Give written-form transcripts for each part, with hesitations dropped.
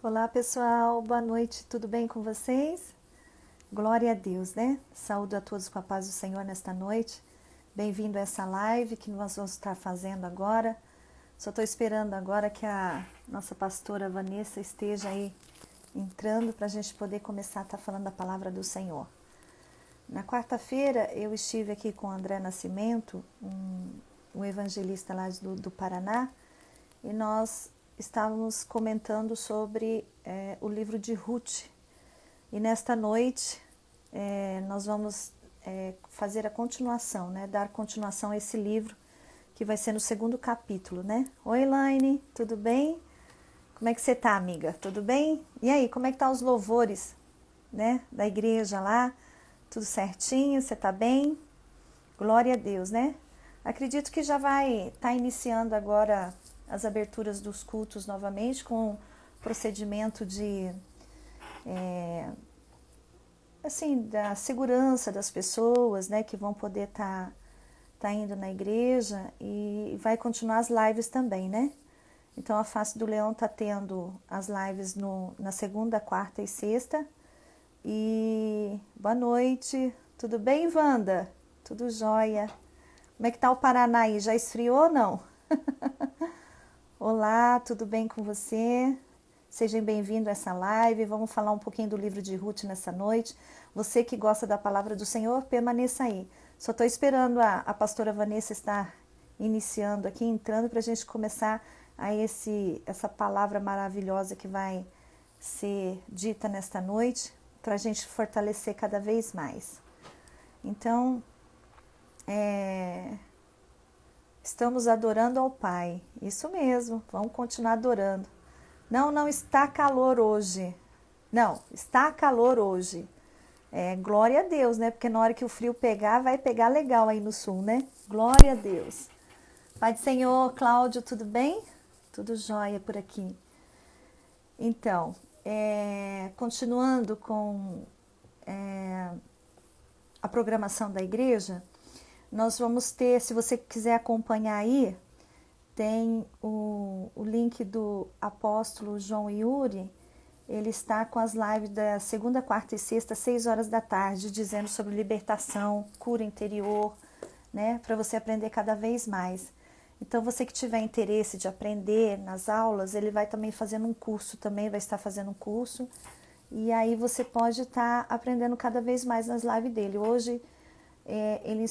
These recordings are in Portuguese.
Olá pessoal, boa noite, tudo bem com vocês? Glória a Deus, né? Saúdo a todos com a paz do Senhor nesta noite. Bem-vindo a essa live que nós vamos estar fazendo agora. Só estou esperando agora que a nossa pastora Vanessa esteja aí entrando para a gente poder começar a estar falando a palavra do Senhor. Na quarta-feira eu estive aqui com o André Nascimento, um evangelista lá do Paraná, e nós estávamos comentando sobre o livro de Ruth. E nesta noite nós vamos fazer a continuação, né? Dar continuação a esse livro, que vai ser no segundo capítulo, né? Oi, Elaine, tudo bem? Como é que você tá, amiga? Tudo bem? E aí, como é que tá os louvores, né? Da igreja lá? Tudo certinho? Você tá bem? Glória a Deus, né? Acredito que já vai estar iniciando agora as aberturas dos cultos novamente, com o procedimento de assim, da segurança das pessoas, né, que vão poder tá indo na igreja, e vai continuar as lives também, né? Então a Face do Leão tá tendo as lives na segunda, quarta e sexta. E boa noite, tudo bem, Wanda? Tudo jóia? Como é que tá o Paraná aí? Já esfriou ou não? Olá, tudo bem com você? Sejam bem-vindos a essa live. Vamos falar um pouquinho do livro de Ruth nessa noite. Você que gosta da palavra do Senhor, permaneça aí. Só estou esperando a pastora Vanessa estar iniciando aqui, entrando, para a gente começar essa palavra maravilhosa que vai ser dita nesta noite, para a gente fortalecer cada vez mais. Então, estamos adorando ao Pai. Isso mesmo, vamos continuar adorando. Não, não está calor hoje. Não, está calor hoje. Glória a Deus, né? Porque na hora que o frio pegar, vai pegar legal aí no sul, né? Glória a Deus. Pai do Senhor, Cláudio, tudo bem? Tudo jóia por aqui. Então, continuando com a programação da igreja, nós vamos ter, se você quiser acompanhar aí, tem o link do apóstolo João Yuri. Ele está com as lives da segunda, quarta e sexta, 6 horas da tarde, dizendo sobre libertação, cura interior, né? Para você aprender cada vez mais. Então, você que tiver interesse de aprender nas aulas, ele vai também fazendo um curso também, vai estar fazendo um curso. E aí você pode estar aprendendo cada vez mais nas lives dele. Hoje, ele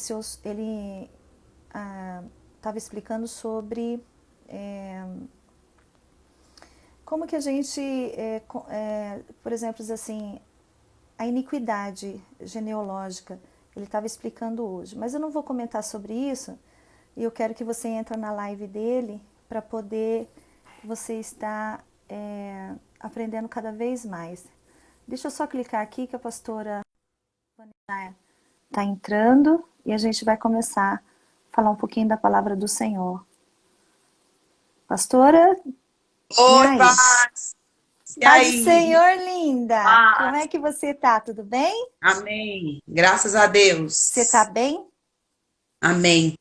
estava explicando sobre como que a gente, por exemplo, assim, a iniquidade genealógica, ele estava explicando hoje. Mas eu não vou comentar sobre isso, e eu quero que você entre na live dele para poder você estar aprendendo cada vez mais. Deixa eu só clicar aqui que a pastora está entrando e a gente vai começar a falar um pouquinho da palavra do Senhor. Pastora, e Oi, aí? paz. E Paz do aí? Senhor, linda! Como é Paz. que você tá? Tudo bem? Amém. Graças a Você tá Deus. bem? Amém.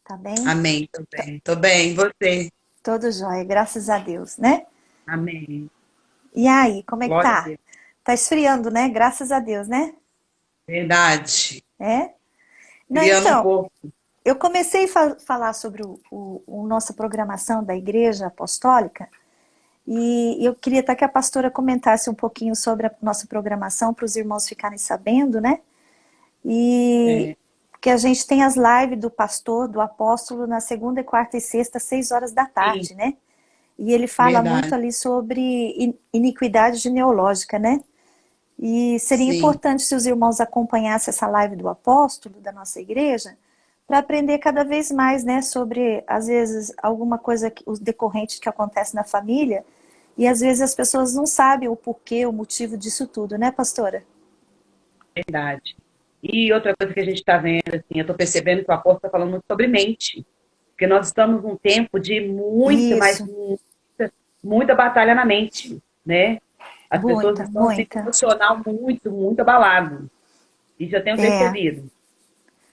Tá bem? Amém. Tô bem. Tô bem. E você? Todo jóia, graças a Deus, né? Amém. E aí, como é que Glória a tá? Deus. Tá esfriando, né? Graças a Deus, né? Verdade. É? Não, Criando um então, pouco. eu comecei a falar sobre nossa programação da Igreja Apostólica, e eu queria até que a pastora comentasse um pouquinho sobre a nossa programação para os irmãos ficarem sabendo, né? E É, que a gente tem as lives do pastor, do apóstolo, na segunda, quarta e sexta, 6 horas da sim, tarde, né? E ele fala muito verdade. ali sobre iniquidade genealógica, né? E seria Sim, importante se os irmãos acompanhassem essa live do apóstolo da nossa igreja, para aprender cada vez mais, né, sobre, às vezes, alguma coisa, os decorrentes que acontece na família, e às vezes as pessoas não sabem o porquê, o motivo disso tudo, né, pastora? verdade. E outra coisa que a gente está vendo, assim, eu estou percebendo que o apóstolo está falando muito sobre mente. Porque nós estamos num tempo de muita, mas Isso, muita batalha na mente, né? As pessoas muita, estão assim, com o muita. emocional muito abalado. Isso eu tenho É, percebido.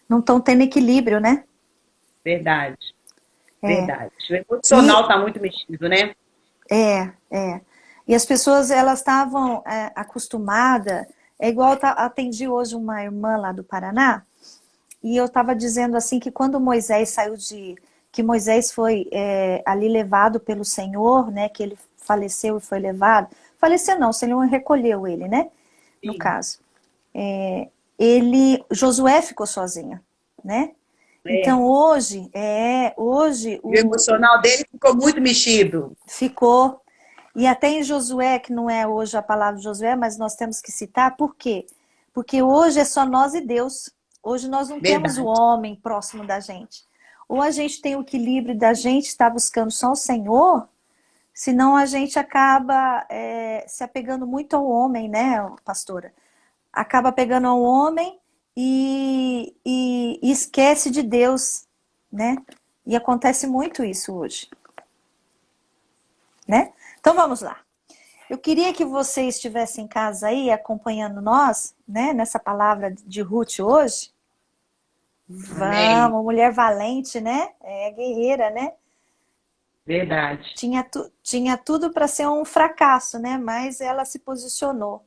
não estão tendo equilíbrio, né? Verdade, É. verdade. O emocional E está muito mexido, né? é. E as pessoas, elas estavam acostumadas, é igual eu atendi hoje uma irmã lá do Paraná, e eu estava dizendo assim que quando Moisés saiu que Moisés foi ali levado pelo Senhor, né, que ele faleceu e foi levado, faleceu não, o Senhor recolheu ele, né, no Sim. caso. Josué ficou sozinho, né? Então hoje E o emocional dele ficou muito mexido. ficou. E até em Josué, que não é hoje a palavra de Josué, mas nós temos que citar, por quê? Porque hoje é só nós e Deus. Hoje nós não temos o Verdade. homem próximo da gente. Ou a gente tem o equilíbrio da gente estar buscando só o Senhor, senão a gente acaba se apegando muito ao homem, né, pastora? Acaba pegando ao homem e esquece de Deus, né? E acontece muito isso hoje, né? Então vamos lá. Eu queria que você estivesse em casa aí, acompanhando nós, né, nessa palavra de Ruth hoje. Amém. Vamos, mulher valente, né? Guerreira, né? Verdade. Tinha tudo para ser um fracasso, né? Mas ela se posicionou.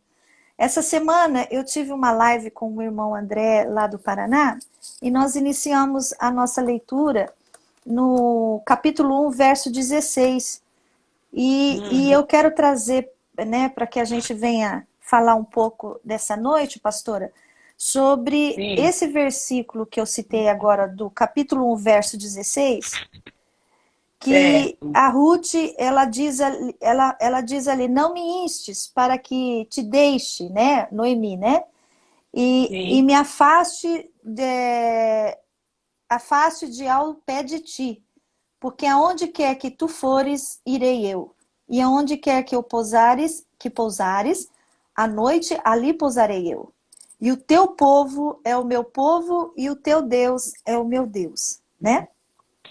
Essa semana eu tive uma live com o irmão André, lá do Paraná, e nós iniciamos a nossa leitura no capítulo 1, verso 16. E Uhum. eu quero trazer, né, para que a gente venha falar um pouco dessa noite, pastora, sobre Sim. esse versículo que eu citei agora, do capítulo 1, verso 16, que Certo. a Ruth, ela diz ali, não me instes para que te deixe, né, Noemi, né, e Sim. me afaste de ao pé de ti, porque aonde quer que tu fores, irei eu. E aonde quer que pousares, à noite ali pousarei eu. E o teu povo é o meu povo, e o teu Deus é o meu Deus, né?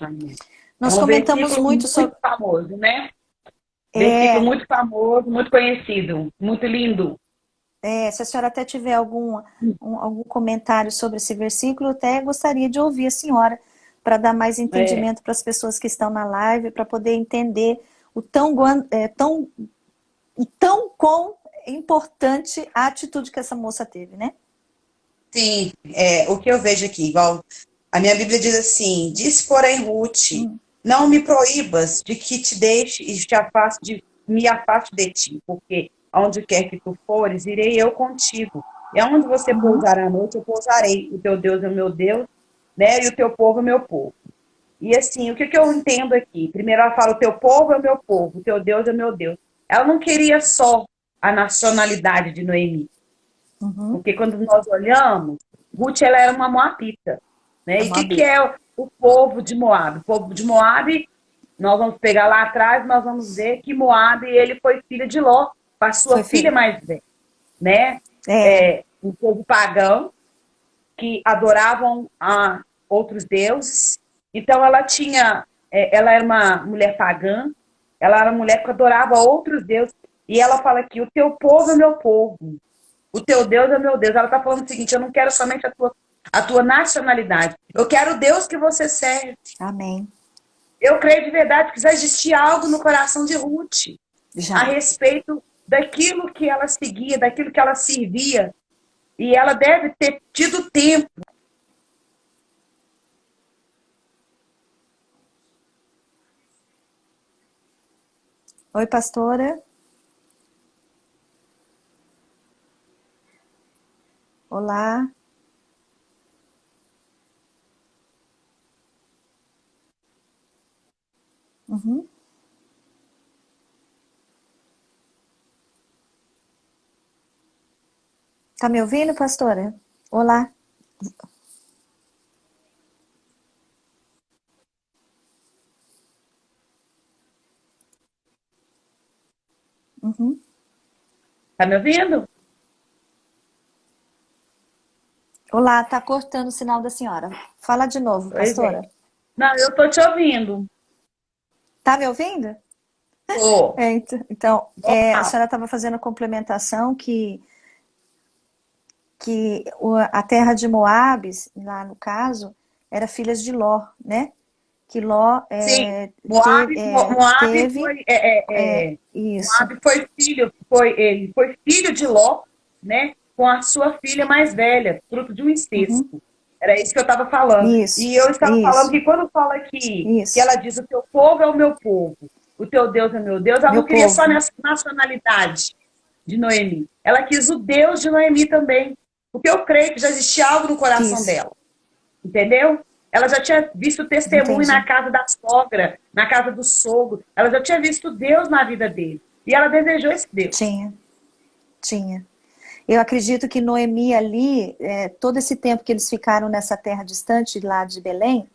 Amém. É Nós um comentamos versículo muito sobre... muito famoso, né? Versículo muito famoso, muito conhecido, muito lindo. Se a senhora até tiver algum comentário sobre esse versículo, eu até gostaria de ouvir a senhora, para dar mais É, entendimento para as pessoas que estão na live, para poder entender o tão quão importante a atitude que essa moça teve, né? Sim, o que eu vejo aqui, igual a minha Bíblia diz assim: diz, porém, Ruth, Hum, não me proíbas de que te deixe e me afaste de ti, porque aonde quer que tu fores, irei eu contigo. E aonde você uhum, pousar à noite, eu pousarei. O teu Deus é o meu Deus, né? E o teu povo é o meu povo. E assim, o que que eu entendo aqui? Primeiro ela fala: o teu povo é o meu povo, o teu Deus é o meu Deus. Ela não queria só a nacionalidade de Noemi. uhum. Porque quando nós olhamos, Ruth ela era uma moabita, né? É E o uma que Bíblia. é o povo de Moab? O povo de Moab, nós vamos pegar lá atrás, nós vamos ver que Moab ele foi filho de Ló, com a Foi sua filha filho. mais velha, né? É, Um povo pagão que adoravam a outros deuses. Então ela era uma mulher pagã, ela era uma mulher que adorava outros deuses. E ela fala aqui: o teu povo é meu povo, o teu Deus é meu Deus. Ela está falando o seguinte: eu não quero somente a tua nacionalidade. Eu quero o Deus que você serve. amém. Eu creio de verdade que já existia algo no coração de Ruth a Já. respeito daquilo que ela seguia, daquilo que ela servia. E ela deve ter tido tempo. Oi, pastora. Olá. Uhum. Tá me ouvindo, pastora? Olá. Uhum. Tá me ouvindo? Olá, tá cortando o sinal da senhora. Fala de novo, Pois é. pastora. Não, eu tô te ouvindo. Tá me ouvindo? Tô. A Normal. senhora estava fazendo complementação que a terra de Moabes, lá no caso, era filhas de Ló, né? que Ló Sim, Moabe, Moabe teve. foi, Isso. Moabe ele foi filho de Ló, né? Com a sua filha mais velha, fruto de um Uhum. incesto. Era isso que eu estava falando. E eu Isso, estava falando isso, que quando fala que isso. ela diz o teu povo é o meu povo, o teu Deus é meu Deus, ela Meu não queria só a povo. nacionalidade de Noemi. Ela quis o Deus de Noemi também. Porque eu creio que já existia algo no coração Quis. dela. Entendeu? Ela já tinha visto testemunho na Entendi. casa da sogra, na casa do sogro. Ela já tinha visto Deus na vida dele. E ela desejou esse Deus. Tinha, tinha. Eu acredito que Noemi ali, todo esse tempo que eles ficaram nessa terra distante lá de Belém,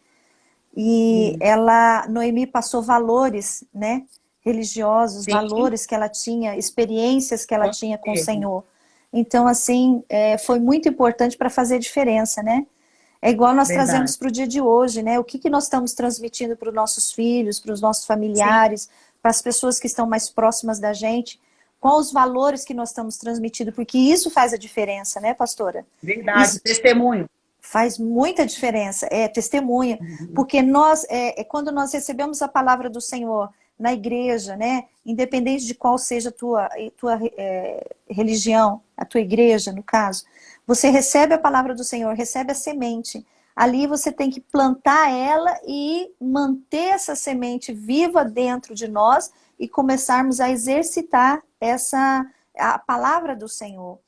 e Sim. Noemi passou valores, né, religiosos, Sim, valores que ela tinha, experiências que ela com tinha com o certeza. Senhor. Então, assim, foi muito importante para fazer diferença, né? É igual nós Verdade. trazemos para o dia de hoje, né? O que nós estamos transmitindo para os nossos filhos, para os nossos Sim, familiares, para as pessoas que estão mais próximas da gente, quais os valores que nós estamos transmitindo, porque isso faz a diferença, né, pastora? verdade. Isso Testemunho. faz muita diferença, é testemunha, Uhum. porque nós, quando nós recebemos a palavra do Senhor na igreja, né, independente de qual seja a tua religião, a tua igreja, no caso, você recebe a palavra do Senhor, recebe a semente. Ali você tem que plantar ela e manter essa semente viva dentro de nós e começarmos a exercitar a palavra do Senhor.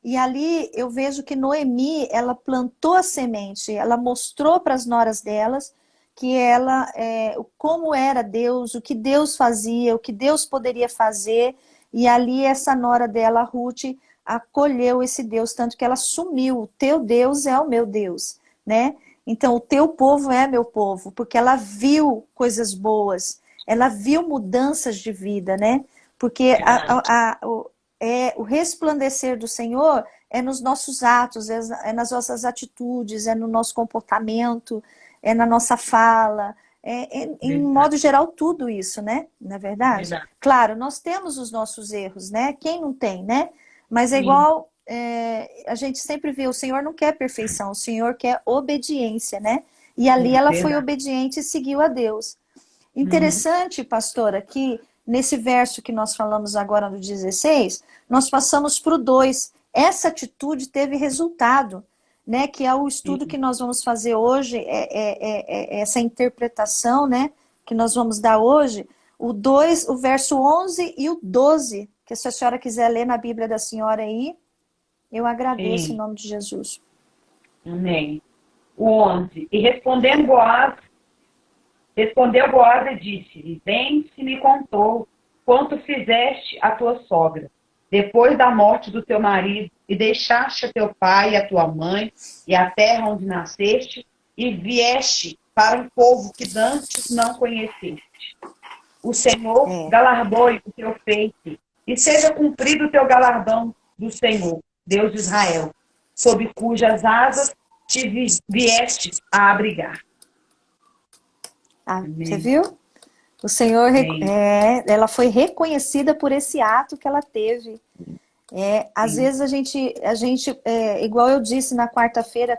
E ali eu vejo que Noemi, ela plantou a semente, ela mostrou para as noras delas que como era Deus, o que Deus fazia, o que Deus poderia fazer. E ali essa nora dela, Ruth, acolheu esse Deus, tanto que ela assumiu, o teu Deus é o meu Deus, né? Então, o teu povo é meu povo, porque ela viu coisas boas, ela viu mudanças de vida, né? Porque Verdade. o resplandecer do Senhor é nos nossos atos, é nas nossas atitudes, é no nosso comportamento, é na nossa fala, em Verdade. modo geral, tudo isso, né? Na verdade? Verdade. Claro, nós temos os nossos erros, né? Quem não tem, né? Mas é Sim. igual, a gente sempre vê, o Senhor não quer perfeição, o Senhor quer obediência, né? E ali ela foi Verdade. obediente e seguiu a Deus. Uhum. Interessante, pastora, que nesse verso que nós falamos agora no 16, nós passamos para o 2. Essa atitude teve resultado, né? Que é o estudo Sim. que nós vamos fazer hoje, essa interpretação, né? Que nós vamos dar hoje, o 2, o verso 11 e o 12, que se a senhora quiser ler na Bíblia da senhora aí, eu agradeço em Sim. nome de Jesus. Amém. O 11. E respondeu Boaz e disse-lhe: Bem se me contou quanto fizeste a tua sogra, depois da morte do teu marido, e deixaste a teu pai e a tua mãe, e a terra onde nasceste, e vieste para um povo que dantes não conheceste. O Senhor É. galardoe o teu feito, e seja cumprido o teu galardão do Senhor, Deus de Israel, sob cujas asas te viestes a abrigar. Você Amém. viu? O Senhor, Amém. ela foi reconhecida por esse ato que ela teve. Às Sim. vezes a gente igual eu disse na quarta-feira,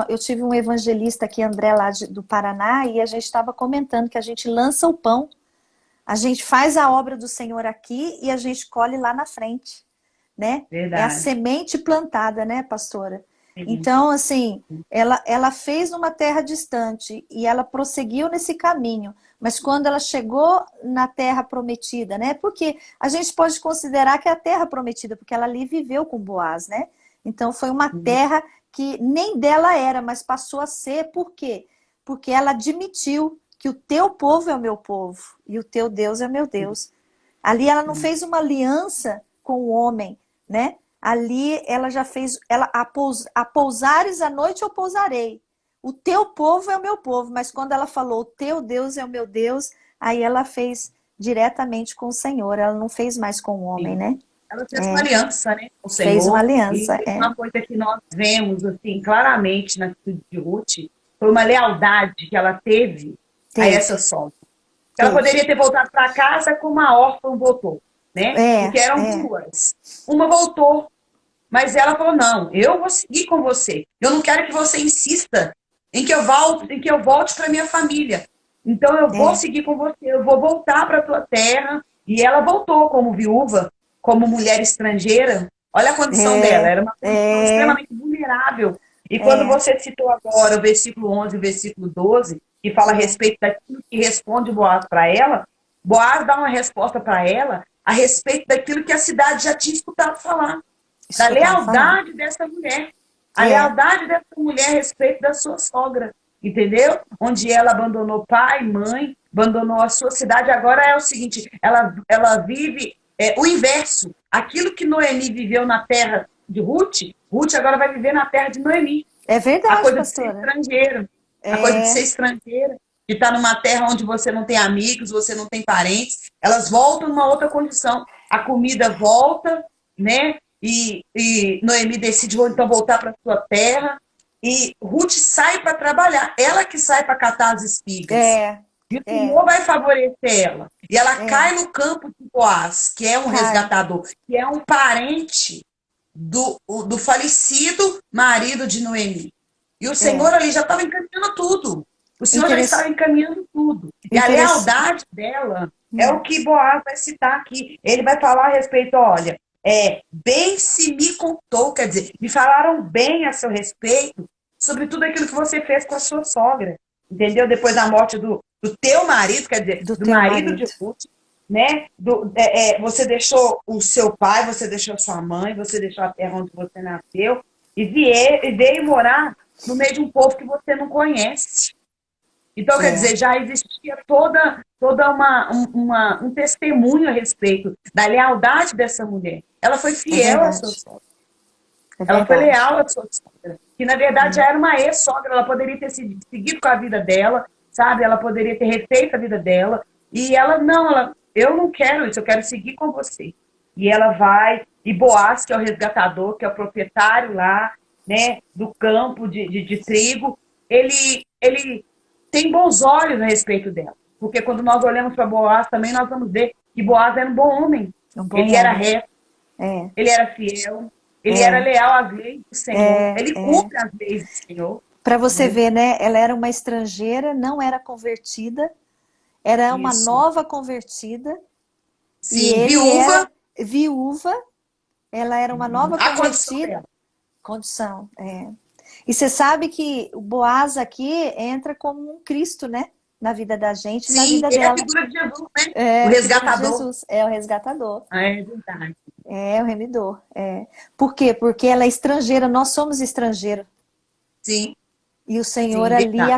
eu tive um evangelista aqui, André, lá do Paraná, e a gente estava comentando que a gente lança o pão, a gente faz a obra do Senhor aqui e a gente colhe lá na frente, né? É a Verdade. semente plantada, né, pastora? Sim. Então, assim, ela fez numa terra distante e ela prosseguiu nesse caminho. Mas quando ela chegou na terra prometida, né? Porque a gente pode considerar que é a terra prometida, porque ela ali viveu com Boaz, né? Então foi uma terra que nem dela era, mas passou a ser. Por quê? Porque ela admitiu que o teu povo é o meu povo e o teu Deus é o meu Deus. Ali ela não fez uma aliança com o homem, né? Ali ela já fez, a pousares à noite eu pousarei. O teu povo é o meu povo, mas quando ela falou o teu Deus é o meu Deus, aí ela fez diretamente com o Senhor, ela não fez mais com o homem, Sim. né? Ela fez uma aliança, né, com o Fez uma Senhor. aliança, E uma coisa que nós vemos, assim, claramente na atitude de Ruth, foi uma lealdade que ela teve a essa teve, sogra. Ela teve. poderia ter voltado para casa como a órfã voltou, né? Porque eram duas. Uma voltou, mas ela falou: não, eu vou seguir com você. Eu não quero que você insista em que eu volte para minha família. Então eu vou seguir com você, eu vou voltar para a tua terra. E ela voltou como viúva, como mulher estrangeira. Olha a condição dela, É, era uma condição é, extremamente vulnerável. E quando é. você citou agora o versículo 11 e o versículo 12, que fala a respeito daquilo que responde Boaz para ela, Boaz dá uma resposta para ela a respeito daquilo que a cidade já tinha escutado falar, da Escutado falar. lealdade dessa mulher, a É, lealdade dessa mulher a respeito da sua sogra, entendeu? Onde ela abandonou pai, mãe, abandonou a sua cidade. Agora é o seguinte, ela vive o inverso. Aquilo que Noemi viveu na terra de Ruth, Ruth agora vai viver na terra de Noemi. é A verdade, coisa de ser pastora. estrangeiro, a coisa de ser É, estrangeira, de estar numa terra onde você não tem amigos, você não tem parentes, elas voltam numa outra condição. A comida volta, né? E Noemi decide então voltar para sua terra. E Ruth sai para trabalhar, ela que sai para catar as espigas. é, E o é, Senhor vai favorecer ela. E ela é. cai no campo de Boaz, que é um Cai. resgatador, que é um parente do falecido marido de Noemi. E o É. Senhor ali já estava encaminhando tudo. O Senhor já estava Interess, encaminhando tudo. E a interess, lealdade dela é o hum, que Boaz vai citar aqui. Ele vai falar a respeito, olha, bem se me contou, quer dizer, me falaram bem a seu respeito sobre tudo aquilo que você fez com a sua sogra. Entendeu? Depois da morte do teu marido, quer dizer, do do teu marido de marido. Ruth, né? Você deixou o seu pai, você deixou a sua mãe, você deixou a terra onde você nasceu e veio morar no meio de um povo que você não conhece. Então, quer É, dizer, já existia toda um testemunho a respeito da lealdade dessa mulher. Ela foi é fiel à sua verdade. sogra. É Ela foi verdade. leal à sua sogra. Que, na verdade, já É. era uma ex-sogra. Ela poderia ter seguido com a vida dela, sabe? Ela poderia ter refeito a vida dela. E ela, não, eu não quero isso, eu quero seguir com você. E ela vai, e Boaz, que é o resgatador, que é o proprietário lá, né, do campo de trigo, ele tem bons olhos a respeito dela. Porque quando nós olhamos para Boaz também, nós vamos ver que Boaz era um bom homem. Um bom Ele era homem. reto, É, ele era fiel, ele era é, leal às leis do Senhor, é, ele é. cumpre as leis do Senhor. Para você Né? ver, né? Ela era uma estrangeira, não era convertida, era uma Isso. nova convertida, e Sim, ele era viúva, viúva, ela era uma nova a condição convertida, dela. condição, é. E você sabe que o Boaz aqui entra como um Cristo, né? Na vida da gente, na Sim, vida ele é a dela. figura de Jesus, né? O É, figura de resgatador. Jesus, é o resgatador, Ah, é verdade. é o remidor. É. Por quê? Porque ela é estrangeira, nós somos estrangeiros. Sim, E o Senhor sim, ali verdade,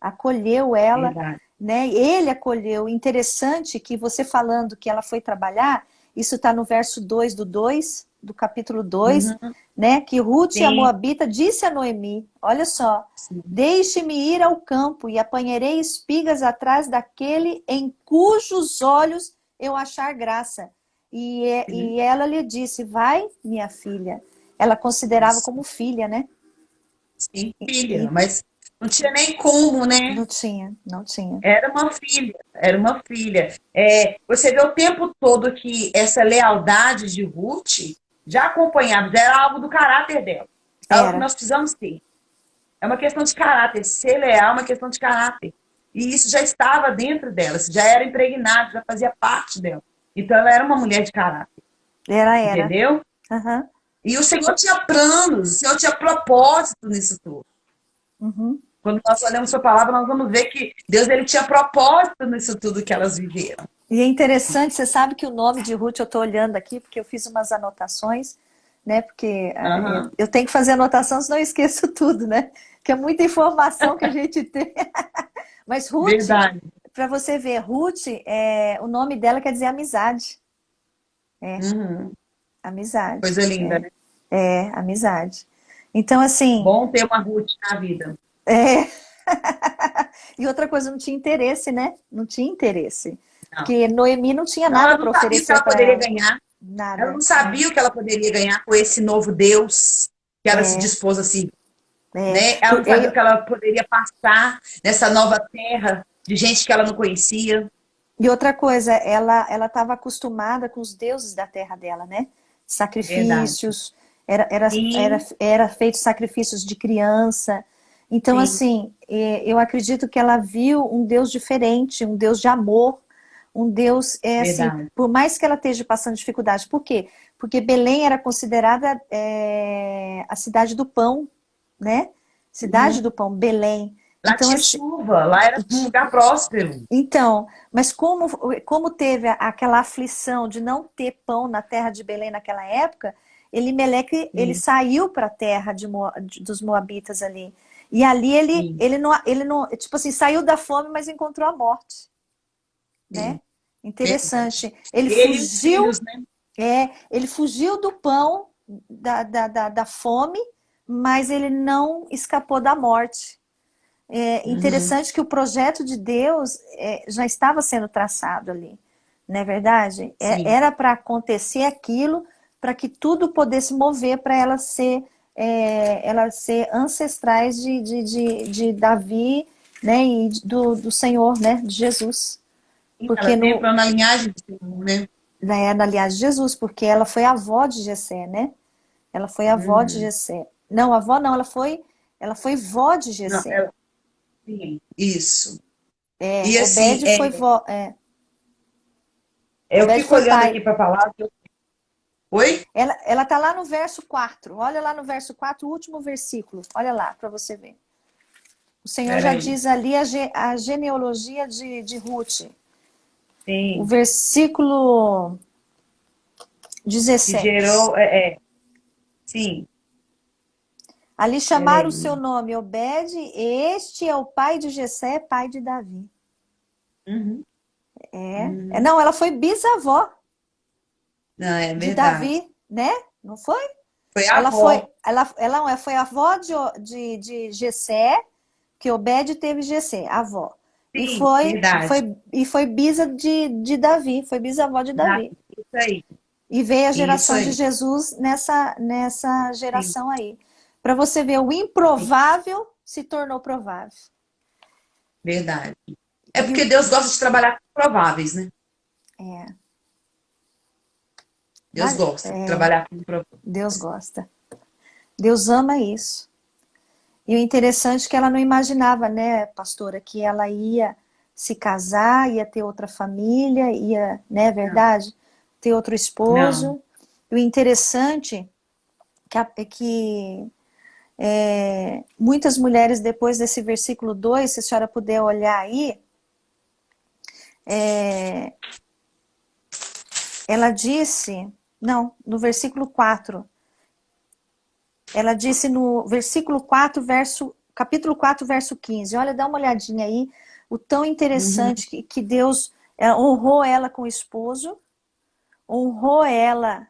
acolheu ela, verdade. né? Ele acolheu. Interessante que você falando que ela foi trabalhar, isso está no verso 2 do capítulo 2, Uhum, né? Que Ruth, a sim, Moabita, disse a Noemi: olha só, sim. deixe-me ir ao campo e apanharei espigas atrás daquele em cujos olhos eu achar graça. Sim, E ela lhe disse: vai, minha filha. Ela considerava isso. como filha, né? Sim, filha, E mas não tinha nem como, né? não tinha, não tinha. Era uma filha, era uma filha. Você vê o tempo todo que essa lealdade de Ruth já acompanhava, já era algo do caráter dela. É algo que Era. nós precisamos ter. É uma questão de caráter. Ser leal é uma questão de caráter. E isso já estava dentro dela, já era impregnado, já fazia parte dela. Então ela era uma mulher de caráter, Era. entendeu? Aham. E o Senhor tinha planos, o Senhor tinha propósito nisso tudo. Uhum. Quando nós olhamos sua palavra, nós vamos ver que Deus ele tinha propósito nisso tudo que elas viveram. E é interessante, você sabe que o nome de Ruth, eu estou olhando aqui, porque eu fiz umas anotações, né? Porque Aham, eu tenho que fazer anotação, senão eu esqueço tudo, né? Que é muita informação que a gente tem. Mas Ruth, verdade. para você ver, Ruth, o nome dela quer dizer amizade. É, Uhum. amizade. Coisa linda, né? Amizade. Então, assim, Bom ter uma Ruth na vida. é, e outra coisa, não tinha interesse, né? Não tinha interesse. Não. Porque Noemi não tinha Não, ela nada não para sabia o que oferecer ela para poderia ela. ganhar. Ela não Nada. sabia o que ela poderia ganhar com esse novo Deus que ela se dispôs a seguir. Né? Ela não sabia o que ela poderia passar nessa nova terra de gente que ela não conhecia. E outra coisa, ela estava acostumada com os deuses da terra dela, né? Verdade. Sacrifícios, era Sim, feito sacrifícios de criança. Então, sim, assim, eu acredito que ela viu um Deus diferente, um Deus de amor, um Deus, assim, verdade. por mais que ela esteja passando dificuldade. Por quê? Porque Belém era considerada a cidade do pão, né? Cidade Uhum. do pão, Belém. Lá Então, tinha assim, chuva, lá era um lugar próspero. então, mas como teve aquela aflição de não ter pão na terra de Belém naquela época, Elimeleque, ele Sim, saiu para a terra dos Moabitas ali. E ali sim, ele não, tipo assim, saiu da fome, mas encontrou a morte, né? sim, verdade. Interessante. Ele Ele e os fugiu, filhos, né? ele fugiu do pão, da fome, mas ele não escapou da morte. É Uhum. interessante que o projeto de Deus já estava sendo traçado ali, não é verdade? Sim. Era para acontecer aquilo, para que tudo pudesse mover para ela ser ancestrais de Davi, né, e do Senhor, né, de Jesus. Sim, ela Porque veio na linhagem do Senhor, né? aliás, de Jesus, porque ela foi avó de Jessé, né? Ela foi avó de Uhum. Jessé. Não, avó não, ela foi vó de Não, Jessé. sim, isso. E assim, Obed foi vó, eu Obed fico foi olhando pai. aqui para a palavra. Oi? Ela tá lá no verso 4. Olha lá no verso 4, o último versículo. Olha lá, para você ver. O Senhor já Peraí. diz ali a genealogia de Ruth. O Sim, versículo que 17. gerou. Sim, Ali chamaram o seu peraí. nome, Obed, este é o pai de Jessé, pai de Davi. Uhum, uhum. Não, ela foi bisavó Não, é de verdade. Davi, né? Não foi? Foi a avó. Ela foi avó de Jessé, que Obed teve Jessé, avó. E Sim, foi, verdade. foi bisa de Davi, foi bisavó de Davi. Isso aí. E veio a Isso geração de aí. Jesus nessa Sim, geração aí. Para você ver, o sim, improvável se tornou provável. verdade. É E porque Deus gosta de trabalhar com prováveis, né? é, Deus gosta de é, trabalhar com Deus prováveis. gosta. Deus ama isso. E o interessante é que ela não imaginava, né, pastora, que ela ia se casar, ia ter outra família, ia, né, Não, verdade, ter outro não. esposo. E o interessante é que muitas mulheres, depois desse versículo 2, se a senhora puder olhar aí, ela disse, não, no versículo 4, ela disse no versículo 4, capítulo 4, verso 15. Olha, dá uma olhadinha aí, o tão Uhum, interessante que Deus honrou ela com o esposo, honrou ela,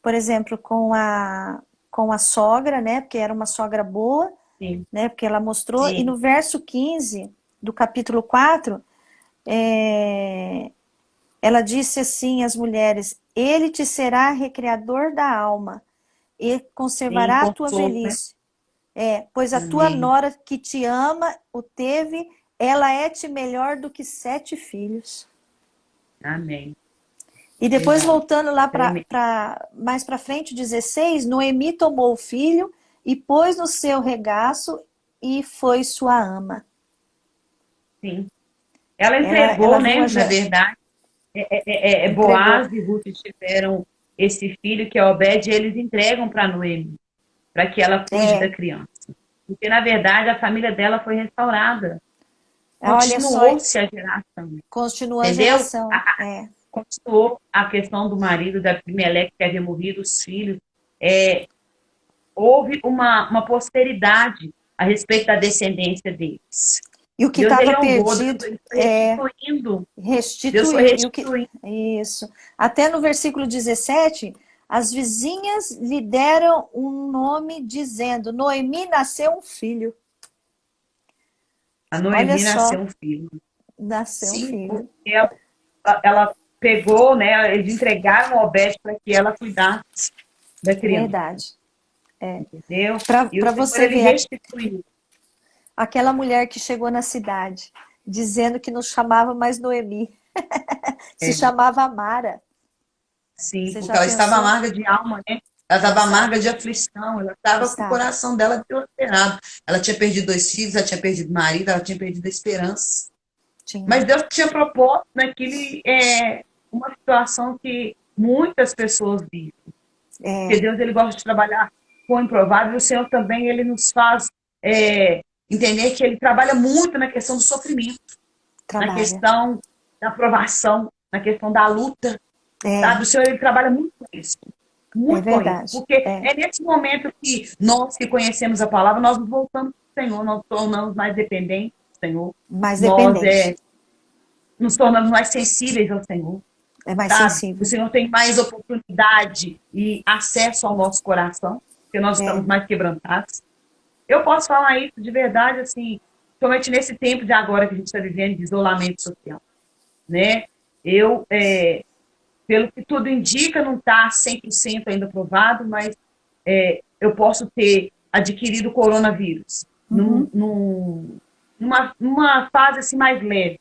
por exemplo, com a sogra, né? Porque era uma sogra boa, sim, né? Porque ela mostrou. E sim. no verso 15 do capítulo 4, ela disse assim às mulheres: Ele te será recreador da alma e Sim, conservará a tua consolo, né? velhice. Pois a tua Amém. nora que te ama, o teve, ela é-te melhor do que 7 filhos. Amém. E depois, Verdade. voltando lá Tremendo. mais para frente, 16, Noemi tomou o filho e pôs no seu regaço e foi sua ama. Sim. Ela Ela entregou, viu né? Na verdade, entregou. Boaz e Ruth tiveram esse filho que é Obed, e eles entregam para Noemi, para que ela cuide da É, criança. Porque, na verdade, a família dela foi restaurada. olha só, Continuou-se a geração. continua a Entendeu? geração. Continuou a questão do marido da Abimeleque que havia morrido, os filhos. É, houve uma posteridade a respeito da descendência deles. E o que Deus, ele estava honrou, perdido Deus foi restituindo. Deus foi restituiu. restituindo. Isso. Até no versículo 17, as vizinhas lhe deram um nome dizendo: Noemi nasceu um filho. A Olha Noemi nasceu só, um filho. nasceu um Sim, filho. porque ela pegou, né? Eles entregaram o Obed para que ela cuidasse da criança, Verdade. entendeu? E o Para Senhor, você ele ver, restituiu. aquela mulher que chegou na cidade, dizendo que não chamava mais Noemi, se É, chamava Mara. sim, Você porque já ela estava pensou? amarga de alma, né? Ela estava amarga de aflição, ela estava com o Estava. coração dela dilacerado. Ela tinha perdido 2 filhos, ela tinha perdido o marido, ela tinha perdido a esperança. Mas Tinha. Deus tinha proposto naquele uma situação que muitas pessoas vivem. Porque É, Deus ele gosta de trabalhar com o improvável. E o Senhor também ele nos faz entender que Ele trabalha muito na questão do sofrimento, na trabalha. questão da provação, na questão da luta. É, Sabe? O Senhor ele trabalha é muito com isso. verdade. Porque É, é nesse momento que nós que conhecemos a palavra, nós nos voltamos para o Senhor, nós nos tornamos mais dependentes do Senhor, mais nós dependente. nos tornamos mais sensíveis ao Senhor. É mais Sabe? O sensível. Senhor tem mais oportunidade e acesso ao nosso coração, porque nós estamos É, mais quebrantados. Eu posso falar isso de verdade, assim, somente nesse tempo de agora que a gente está vivendo de isolamento social, né? Eu, pelo que tudo indica, não está 100% ainda provado, mas eu posso ter adquirido o coronavírus uhum, numa fase assim mais leve,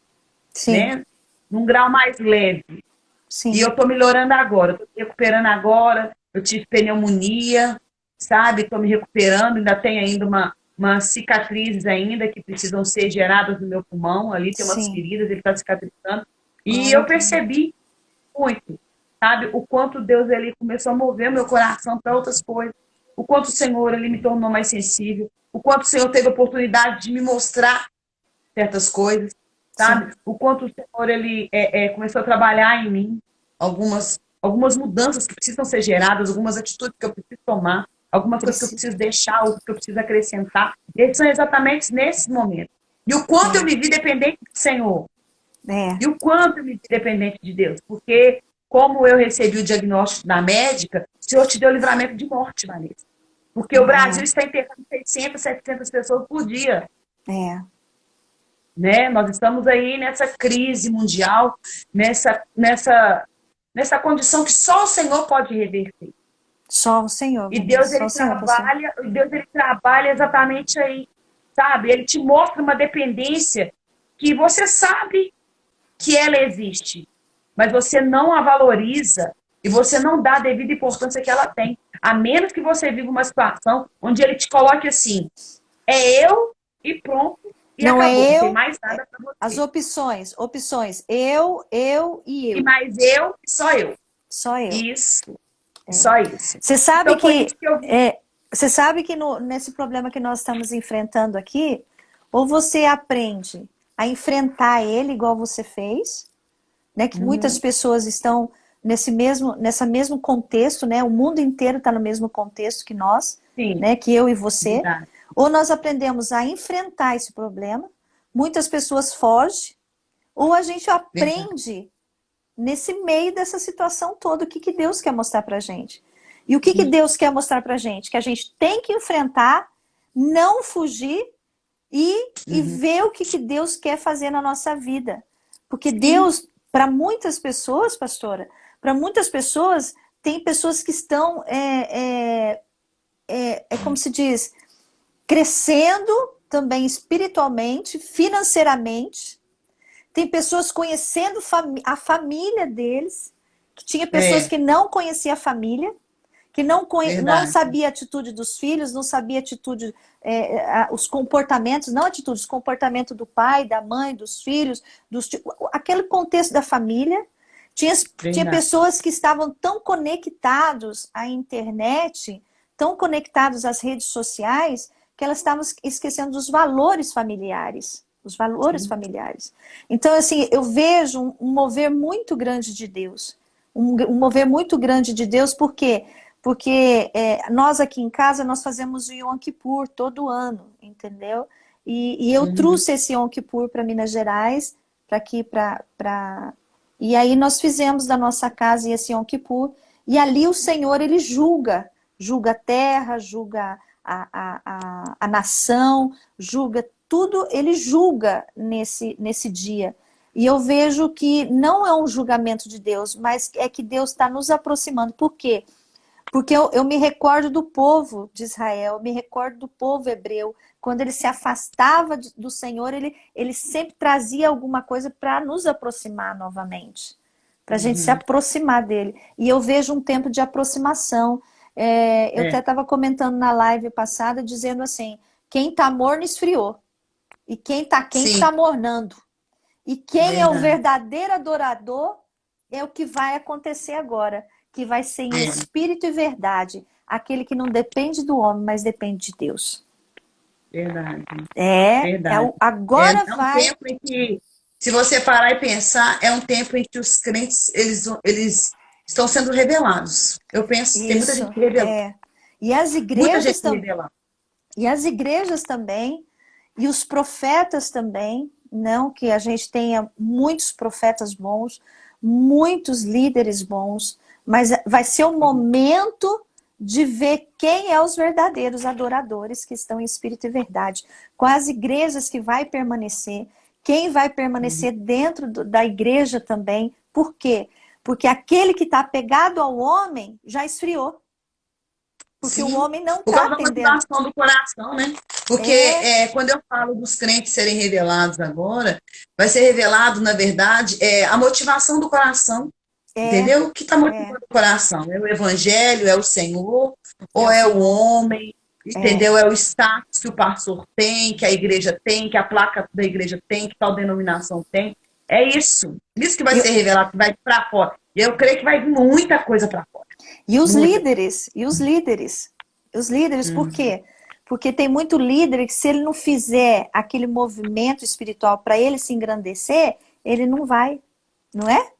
sim, né? Num grau mais leve. E eu sim, estou melhorando agora, estou me recuperando agora. Eu tive pneumonia, sabe? Estou me recuperando, ainda tem ainda umas cicatrizes ainda que precisam ser geradas no meu pulmão. Ali tem umas sim. feridas, ele está cicatrizando. E Glória a eu Deus. percebi muito, sabe? O quanto Deus ele começou a mover meu coração para outras coisas. O quanto o Senhor ele me tornou mais sensível. O quanto o Senhor teve a oportunidade de me mostrar certas coisas, Sim, sabe? O quanto o Senhor ele começou a trabalhar em mim, algumas mudanças que precisam ser geradas, algumas atitudes que eu preciso tomar, algumas coisas que eu precisa. preciso deixar, outras que eu preciso acrescentar. Eles são exatamente nesses momentos. E o quanto eu É, me vi dependente do Senhor, é, e o quanto eu me vi dependente de Deus, porque como eu recebi o diagnóstico da médica, o Senhor te deu livramento de morte, Vanessa. Porque o Brasil está enterrando 600, 700 pessoas por dia, é. né? Nós estamos aí nessa crise mundial, nessa condição que só o Senhor pode reverter. Só o Senhor, E Vanessa. Deus Só o Senhor, pastor. Deus ele trabalha exatamente aí, sabe? Ele te mostra uma dependência que você sabe que ela existe, mas você não a valoriza e você não dá a devida importância que ela tem, a menos que você viva uma situação onde ele te coloque assim, é eu e pronto, e Não é acabou, não tem eu, mais nada para as você. opções. Eu e E eu. mais eu, só eu. Só eu. Isso, só isso. Você sabe Então foi que isso que eu vi. você sabe que nesse problema que nós estamos enfrentando aqui, ou você aprende a enfrentar ele igual você fez, né? Que muitas Uhum, pessoas estão nessa mesmo contexto, né? O mundo inteiro está no mesmo contexto que nós, sim, né? Que eu e você. verdade. Ou nós aprendemos a enfrentar esse problema. Muitas pessoas fogem, ou a gente Verdade. aprende nesse meio dessa situação toda o que Deus quer mostrar para gente. E o que Deus quer mostrar para gente? Que a gente tem que enfrentar, não fugir e Uhum. ver o que Deus quer fazer na nossa vida. Porque Sim, Deus, para muitas pessoas, pastora, para muitas pessoas, tem pessoas que estão, como se diz, crescendo também espiritualmente, financeiramente. Tem pessoas conhecendo a família deles, que tinha pessoas é que não conheciam a família, que não verdade. sabia a atitude dos filhos, não sabia a atitude, os comportamentos, não atitudes, comportamento do pai, da mãe, dos filhos, aquele contexto da família. Tinha Verdade. pessoas que estavam tão conectados à internet, tão conectados às redes sociais, que elas estavam esquecendo dos valores familiares. Os valores Sim. familiares. Então, assim, eu vejo um mover muito grande de Deus. Um mover muito grande de Deus, por quê? Porque nós aqui em casa, nós fazemos o Yom Kippur todo ano, entendeu? E eu Uhum. trouxe esse Yom Kippur para Minas Gerais, para aqui, E aí nós fizemos da nossa casa esse Yom Kippur, e ali o Senhor, ele julga a terra, julga a nação, julga tudo, ele julga nesse dia. E eu vejo que não é um julgamento de Deus, mas é que Deus está nos aproximando. Por quê? Porque eu me recordo do povo de Israel, eu me recordo do povo hebreu. Quando ele se afastava do Senhor, ele sempre trazia alguma coisa para nos aproximar novamente. Para a gente se Uhum. aproximar dele. E eu vejo um tempo de aproximação. Eu até estava comentando na live passada, dizendo assim, quem está morno esfriou. E quem está quente Sim, está mornando. E quem é o verdade. verdadeiro adorador é o que vai acontecer agora, que vai ser em É, espírito e verdade, aquele que não depende do homem, mas depende de Deus. verdade, É verdade. agora É um vai. tempo em que, se você parar e pensar, é um tempo em que os crentes, eles estão sendo revelados. Eu penso que tem muita gente Isso, que revelou. é. E as Muita igrejas gente também. revelando. E as igrejas também, e os profetas também, não que a gente tenha muitos profetas bons, muitos líderes bons, mas vai ser o momento de ver quem é os verdadeiros adoradores que estão em espírito e verdade. Com as igrejas que vai permanecer, quem vai permanecer dentro da igreja também. Por quê? Porque aquele que está apegado ao homem já esfriou. Porque o Sim, homem não por está causa da atendendo. motivação do coração, né? Porque É, quando eu falo dos crentes serem revelados agora, vai ser revelado, na verdade, a motivação do coração, é, entendeu? O que está é. motivando o coração? É o evangelho, é o Senhor, É ou o é o Senhor. homem, É. entendeu? É o status que o pastor tem, que a igreja tem, que a placa da igreja tem, que tal denominação tem. É isso. Isso que vai E, ser revelado, que vai para fora. E eu creio que vai vir muita coisa para fora. e os Muita. líderes, e os líderes, por Hum. quê? Porque tem muito líder que se ele não fizer aquele movimento espiritual para ele se engrandecer, ele não vai, não é?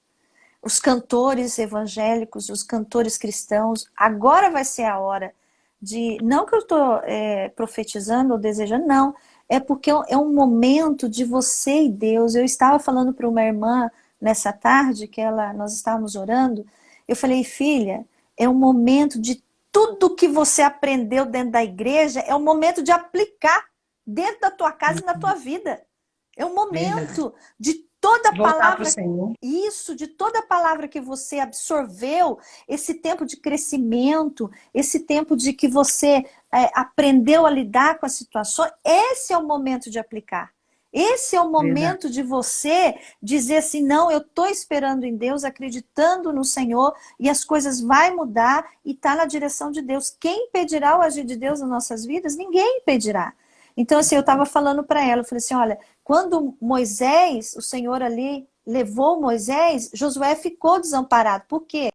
Os cantores evangélicos, os cantores cristãos, agora vai ser a hora de, não que eu estou profetizando ou desejando, não, é porque é um momento de você e Deus. Eu estava falando para uma irmã nessa tarde, nós estávamos orando, eu falei, filha, é um momento de tudo que você aprendeu dentro da igreja, é o momento de aplicar dentro da tua casa e na tua vida. É um Verdade. momento de toda a Voltar para o palavra, Senhor. isso, de toda a palavra que você absorveu, esse tempo de crescimento, esse tempo de que você aprendeu a lidar com as situações, esse é o momento de aplicar. Esse é o Verdade. momento de você dizer assim, não, eu estou esperando em Deus, acreditando no Senhor, e as coisas vão mudar e está na direção de Deus. Quem impedirá o agir de Deus nas nossas vidas? Ninguém impedirá. Então, assim, eu estava falando para ela, eu falei assim, olha, quando Moisés, o Senhor ali levou Moisés, Josué ficou desamparado. Por quê?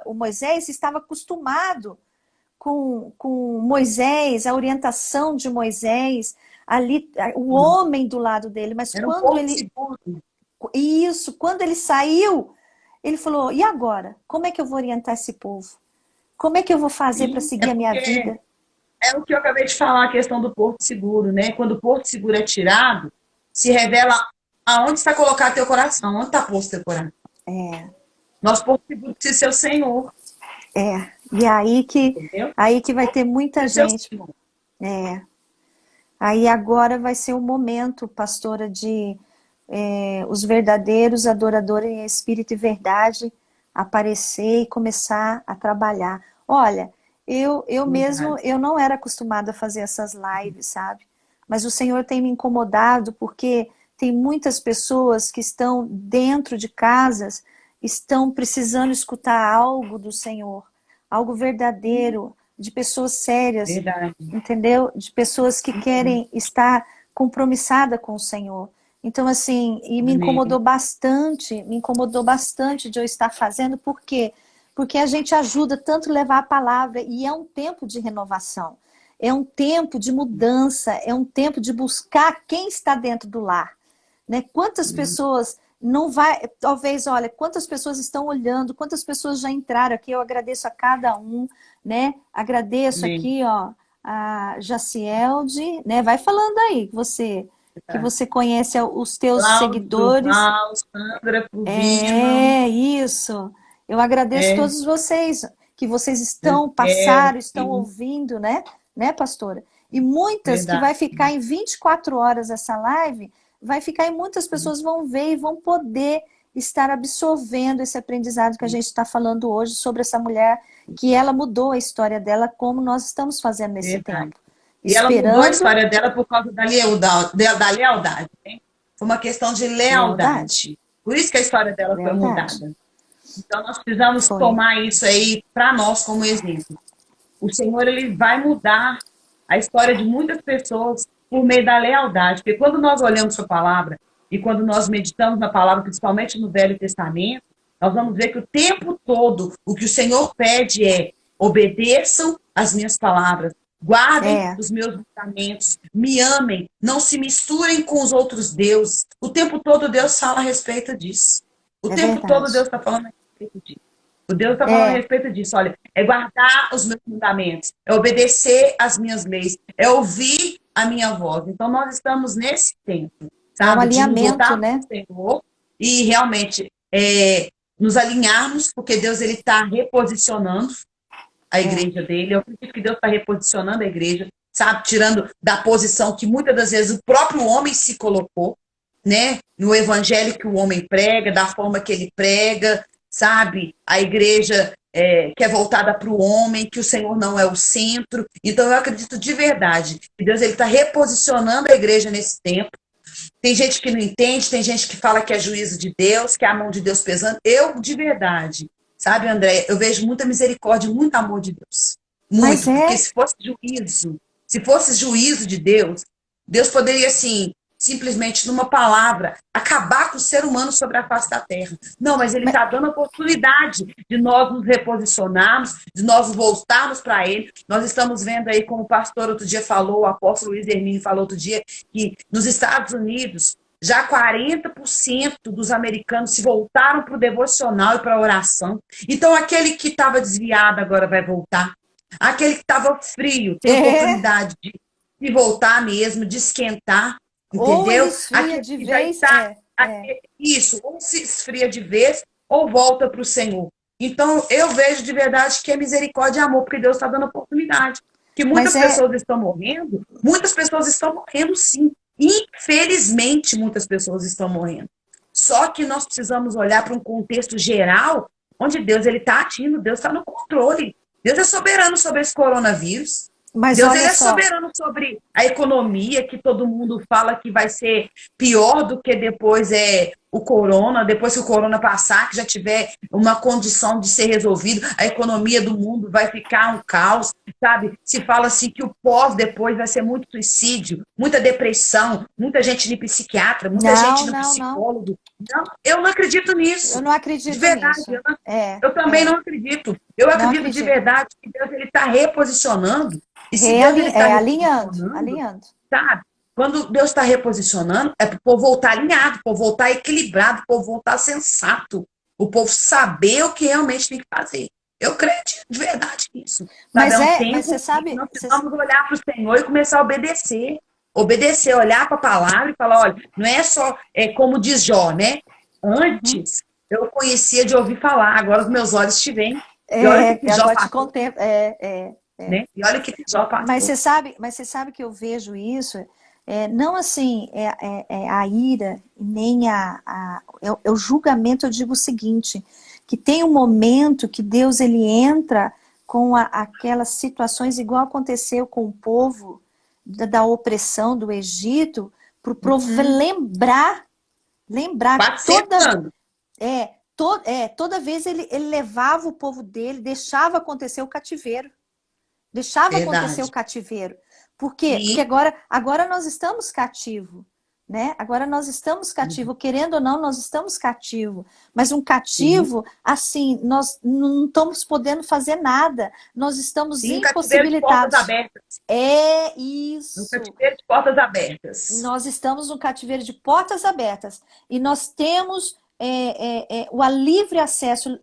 O Moisés estava acostumado com Moisés, a orientação de Moisés, ali, o homem do lado dele. Mas Era um quando pouco ele, seguro. isso, quando ele saiu, ele falou, e agora? Como é que eu vou orientar esse povo? Como é que eu vou fazer para Sim, é seguir a minha porque vida? é o que eu acabei de falar, a questão do porto seguro, né? Quando o porto seguro é tirado, se revela aonde está colocado teu coração, onde está posto teu coração. É, Nosso porto seguro precisa ser o Senhor, e entendeu? aí que vai ter muita Precisa ser o gente. Senhor. É, aí agora vai ser o momento, pastora, de os verdadeiros adoradores em espírito e verdade aparecer e começar a trabalhar. Olha, eu mesmo, Verdade. eu não era acostumada a fazer essas lives, sabe? Mas o Senhor tem me incomodado porque tem muitas pessoas que estão dentro de casas, estão precisando escutar algo do Senhor, algo verdadeiro, de pessoas sérias, Verdade. entendeu? De pessoas que querem estar compromissadas com o Senhor. Então, assim, e Amém. me incomodou bastante de eu estar fazendo, por quê? Porque a gente ajuda tanto a levar a palavra, e é um tempo de renovação, é um tempo de mudança, é um tempo de buscar quem está dentro do lar, né? Quantas pessoas não vai, talvez, olha, quantas pessoas estão olhando, quantas pessoas já entraram aqui, eu agradeço a cada um, né? Agradeço Amém. aqui, ó, a Jacielde, né? Vai falando aí, que Tá. você conhece os teus Cláudio, seguidores. Durval, Sandra, Fluvínia, É isso. Eu agradeço é, todos vocês que vocês estão, Raquel, passaram, estão sim, ouvindo, né, pastora? E muitas que verdade. vai ficar em 24 horas essa live, vai ficar e muitas pessoas vão ver e vão poder estar absorvendo esse aprendizado que a gente está falando hoje sobre essa mulher, que ela mudou a história dela, como nós estamos fazendo nesse Verdade. tempo. E ela mudou a Esperando, história dela por causa da lealdade, né? Foi uma questão de Lealdade. lealdade. Por isso que a história dela foi Lealdade. mudada. Então, nós precisamos Foi. tomar isso aí para nós como exemplo. O Senhor, ele vai mudar a história de muitas pessoas por meio da lealdade. Porque quando nós olhamos para a palavra e quando nós meditamos na palavra, principalmente no Velho Testamento, nós vamos ver que o tempo todo o que o Senhor pede é: obedeçam as minhas palavras, guardem os meus mandamentos, me amem, não se misturem com os outros deuses. O tempo todo Deus fala a respeito disso. O tempo todo Deus está falando a respeito disso. O Deus está falando a respeito disso. Olha, é guardar os meus mandamentos, é obedecer as minhas leis, é ouvir a minha voz. Então, nós estamos nesse tempo, sabe? É um alinhamento, né? Senhor, e realmente nos alinharmos, porque Deus ele está reposicionando a igreja dele. Eu acredito que Deus está reposicionando a igreja, sabe? Tirando da posição que muitas das vezes o próprio homem se colocou, né? No evangelho que o homem prega, da forma que ele prega, sabe? A igreja que é voltada para o homem, que o Senhor não é o centro. Então eu acredito de verdade que Deus ele está reposicionando a igreja nesse tempo. Tem gente que não entende, tem gente que fala que é juízo de Deus, que é a mão de Deus pesando. Eu, de verdade, sabe, André, eu vejo muita misericórdia, muito amor de Deus. Muito, porque se fosse juízo de Deus, Deus poderia, assim, simplesmente numa palavra, acabar com o ser humano sobre a face da terra. Não, mas ele está dando a oportunidade de nós nos reposicionarmos, de nós voltarmos para ele. Nós estamos vendo aí, como o pastor outro dia falou, o apóstolo Luiz Hermínio falou outro dia, que nos Estados Unidos, já 40% dos americanos se voltaram para o devocional e para a oração. Então, aquele que estava desviado agora vai voltar. Aquele que estava frio tem oportunidade de voltar mesmo, de esquentar. Entendeu? Ou esfria de vez. Isso, ou se esfria de vez, ou volta para o Senhor. Então, eu vejo de verdade que é misericórdia e amor, porque Deus está dando oportunidade. Que muitas pessoas estão morrendo sim. Infelizmente, muitas pessoas estão morrendo. Só que nós precisamos olhar para um contexto geral, onde Deus está agindo, Deus está no controle. Deus é soberano sobre esse coronavírus. Mas Deus ele é soberano sobre a economia, que todo mundo fala que vai ser pior do que depois o corona, depois que o corona passar, que já tiver uma condição de ser resolvido, a economia do mundo vai ficar um caos, sabe? Se fala assim que o pós depois vai ser muito suicídio, muita depressão, muita gente no psiquiatra, muita gente no psicólogo. Não, eu não acredito nisso. Eu não acredito de verdade, nisso. Eu também não acredito. Eu acredito de verdade que Deus está reposicionando. E se Deus está alinhando. Sabe? Quando Deus está reposicionando, é para o povo voltar alinhado, o povo voltar equilibrado, o povo voltar sensato, o povo saber o que realmente tem que fazer. Eu creio de verdade nisso. Mas você sabe... Nós precisamos olhar para o Senhor e começar a obedecer. Obedecer, olhar para a palavra e falar, olha, não é só como diz Jó, né? Antes, eu conhecia de ouvir falar, agora os meus olhos te veem. Agora te contemplo. Né? E olha que Jó passou. Mas você sabe que eu vejo isso, não assim, a ira, nem o julgamento. Eu digo o seguinte, que tem um momento que Deus ele entra com aquelas situações, igual aconteceu com o povo da opressão do Egito, para o povo lembrar toda vez ele levava o povo dele, deixava acontecer o cativeiro. Acontecer o cativeiro. Por quê? Porque agora nós estamos cativos, né? Agora nós estamos cativos, querendo ou não, nós estamos cativos. Mas um cativo, assim, nós não estamos podendo fazer nada. Nós estamos impossibilitados. Portas abertas. É isso. Um cativeiro de portas abertas. Nós estamos num cativeiro de portas abertas. E nós temos o livre acesso,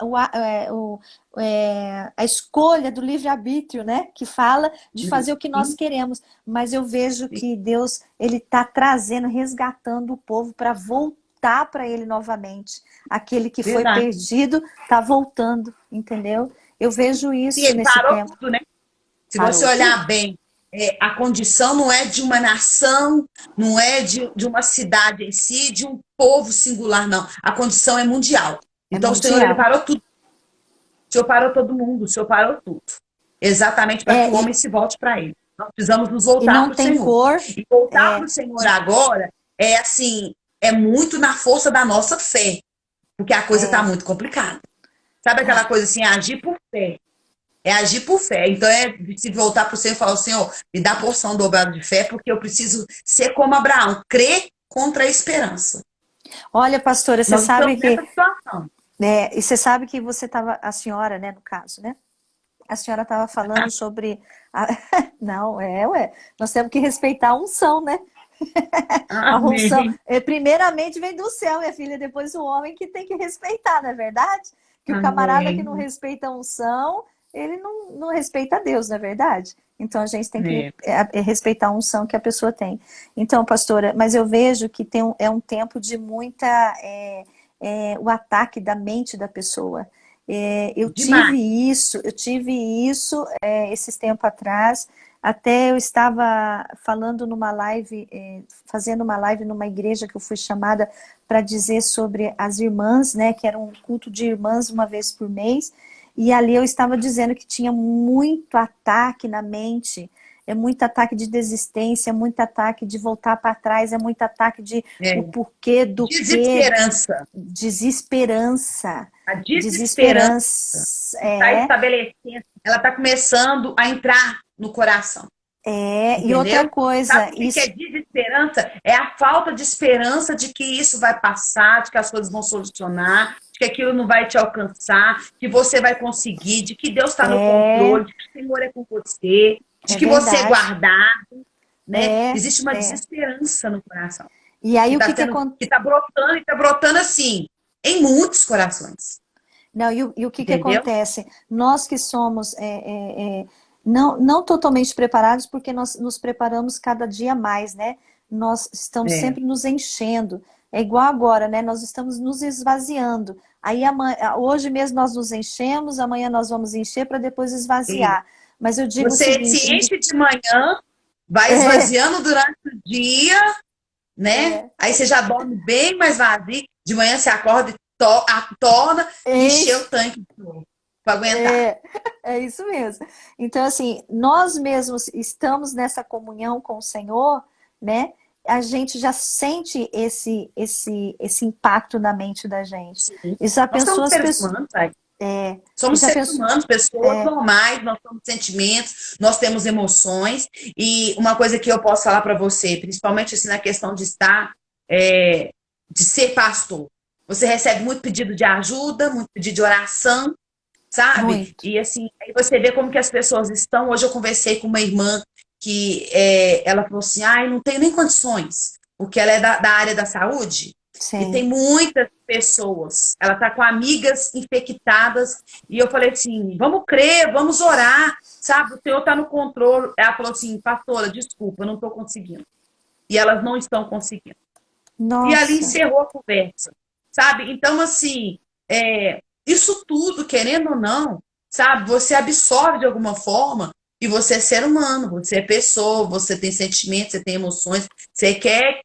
a escolha do livre-arbítrio, né? Que fala de fazer o que nós queremos. Mas eu vejo que Deus ele está trazendo, resgatando o povo para voltar para ele novamente. Aquele que foi perdido está voltando, entendeu? Eu vejo isso nesse tempo. Tudo, né? Se você olhar bem, a condição não é de uma nação, não é de uma cidade em si, de um povo singular, não. A condição é mundial. Então o Senhor ele parou tudo. O Senhor parou todo mundo, o Senhor parou tudo. Exatamente para que o homem se volte para ele. Nós precisamos nos voltar para o Senhor. Cor. E voltar para o Senhor agora é assim, é muito na força da nossa fé, porque a coisa está muito complicada. Sabe aquela coisa assim, agir por fé. É agir por fé. Então é se voltar para o Senhor e falar, Senhor, me dá porção dobrada de fé, porque eu preciso ser como Abraão, crer contra a esperança. Olha, pastora, você Nós sabe estamos que... nessa situação. E você sabe que você estava... A senhora, né, no caso, né? A senhora estava falando sobre... Não, ué. Nós temos que respeitar a unção, né? A unção, Amém. primeiramente vem do céu, minha filha, depois o homem que tem que respeitar, não é verdade? Que o camarada que não Amém. respeita a unção, ele não respeita a Deus, não é verdade? Então a gente tem que respeitar a unção que a pessoa tem. Então, pastora, mas eu vejo que é um tempo de muita... o ataque da mente da pessoa. Eu tive isso esses tempos atrás. Até eu estava falando numa live, fazendo uma live numa igreja que eu fui chamada para dizer sobre as irmãs, né, que era um culto de irmãs uma vez por mês, e ali eu estava dizendo que tinha muito ataque na mente, é muito ataque de desistência, é muito ataque de voltar para trás, é muito ataque de o porquê do Desesperança. Desesperança. A desesperança está É. estabelecendo, ela está começando a entrar no coração. E outra coisa... Sabe o que é desesperança? É a falta de esperança de que isso vai passar, de que as coisas vão solucionar, de que aquilo não vai te alcançar, que você vai conseguir, de que Deus está no controle, de que o Senhor é com você, de que você é guardado, né? Existe uma desesperança no coração. E aí que está brotando, e está brotando assim, em muitos corações. Não, e o que acontece? Nós que somos não totalmente preparados, porque nós nos preparamos cada dia mais, né? Nós estamos sempre nos enchendo. É igual agora, né? Nós estamos nos esvaziando. Aí hoje mesmo nós nos enchemos, amanhã nós vamos encher para depois esvaziar. Mas eu digo você o seguinte... se enche de manhã, vai esvaziando durante o dia, né? Aí você já dorme bem mais vazio. De manhã você acorda e torna encher o tanque de novo para aguentar. É isso mesmo. Então, assim, nós mesmos estamos nessa comunhão com o Senhor, né? A gente já sente esse impacto na mente da gente. Sim. E já pensou somos seres humanos, somos seres humanos, pessoas normais, nós temos sentimentos, nós temos emoções. E uma coisa que eu posso falar para você, principalmente assim, na questão de estar, de ser pastor. Você recebe muito pedido de ajuda, muito pedido de oração, sabe? Muito. E assim, aí você vê como que as pessoas estão. Hoje eu conversei com uma irmã que ela falou assim, não tenho nem condições, porque ela é da área da saúde. Sim. E tem muitas pessoas, ela está com amigas infectadas, e eu falei assim, vamos crer, vamos orar, sabe? O Senhor está no controle. Ela falou assim, pastora, desculpa, eu não estou conseguindo. E elas não estão conseguindo. Nossa. E ali encerrou a conversa, sabe? Então, assim, isso tudo, querendo ou não, sabe? Você absorve de alguma forma, e você é ser humano, você é pessoa, você tem sentimentos, você tem emoções, você quer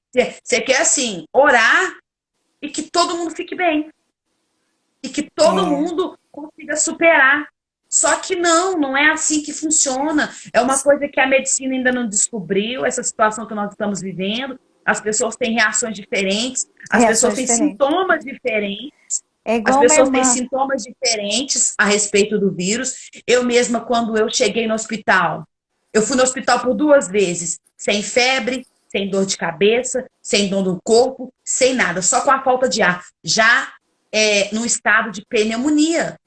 assim, orar e que todo mundo fique bem. E que todo mundo consiga superar. Só que não é assim que funciona. É uma coisa que a medicina ainda não descobriu, essa situação que nós estamos vivendo. As pessoas têm reações diferentes, as pessoas têm sintomas diferentes. As pessoas têm sintomas diferentes a respeito do vírus. Eu mesma, quando eu cheguei no hospital, eu fui no hospital por 2 vezes, sem febre, sem dor de cabeça, sem dor no corpo, sem nada, só com a falta de ar. Já no estado de pneumonia.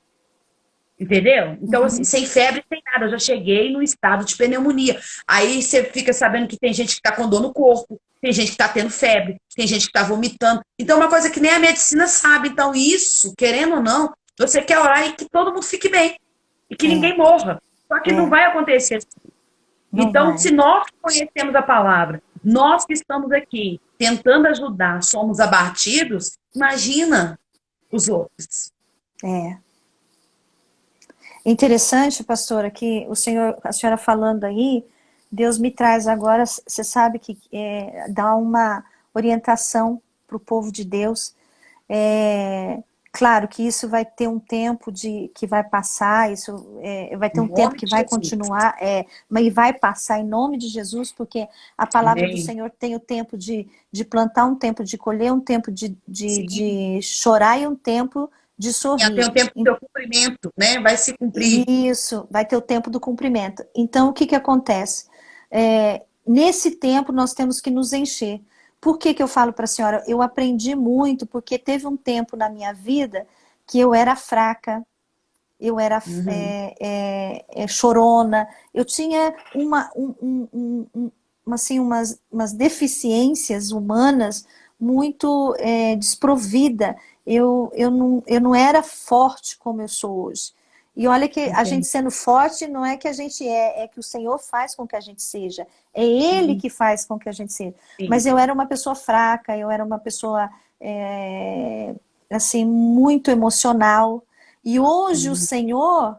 Entendeu? Então, assim, sem febre, sem nada. Eu já cheguei no estado de pneumonia. Aí você fica sabendo que tem gente que está com dor no corpo, tem gente que está tendo febre, tem gente que está vomitando. Então, é uma coisa que nem a medicina sabe. Então, isso, querendo ou não, você quer orar e que todo mundo fique bem. E que ninguém morra. Só que não vai acontecer assim. Então, se nós conhecemos a palavra, nós que estamos aqui tentando ajudar, somos abatidos, imagina os outros. Interessante, pastora, que a senhora falando aí, Deus me traz agora, você sabe que dá uma orientação para o povo de Deus. Claro que isso vai ter um tempo que vai passar, isso vai ter Em um tempo nome que de vai Jesus. continuar, mas vai passar em nome de Jesus, porque a palavra do Amém. Senhor tem o tempo de plantar, um tempo de colher, um tempo Sim. de chorar e um tempo de Já tem sorrir. o tempo do seu cumprimento, né? Vai se cumprir. Isso, vai ter o tempo do cumprimento. Então, o que que acontece? Nesse tempo, nós temos que nos encher. Por que que eu falo para a senhora? Eu aprendi muito, porque teve um tempo na minha vida que eu era fraca, eu era chorona, eu tinha assim, umas deficiências humanas muito desprovida. Eu não era forte como eu sou hoje. E olha que a gente Entendo. sendo forte não é que a gente é que o Senhor faz com que a gente seja. É Ele que faz com que a gente seja. Mas Sim. eu era uma pessoa fraca, eu era uma pessoa assim, muito emocional. E hoje o Senhor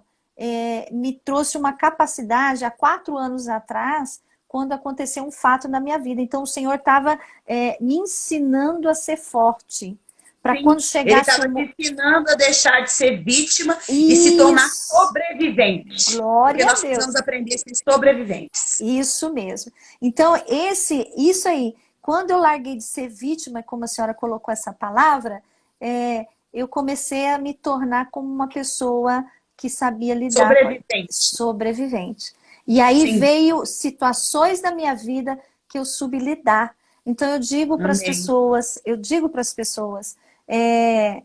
me trouxe uma capacidade há 4 anos atrás, quando aconteceu um fato na minha vida. Então o Senhor estava me ensinando a ser forte. Para Sim. quando Ele chegasse estava o te ensinando a deixar de ser vítima e se tornar Isso, sobrevivente. Porque glória a nós precisamos Deus. aprender a ser sobreviventes. Isso mesmo. Então, isso aí, quando eu larguei de ser vítima, como a senhora colocou essa palavra, eu comecei a me tornar como uma pessoa que sabia lidar com Sobrevivente. sobrevivente. E aí Sim. veio situações da minha vida que eu soube lidar. Então Amém. eu digo para as pessoas,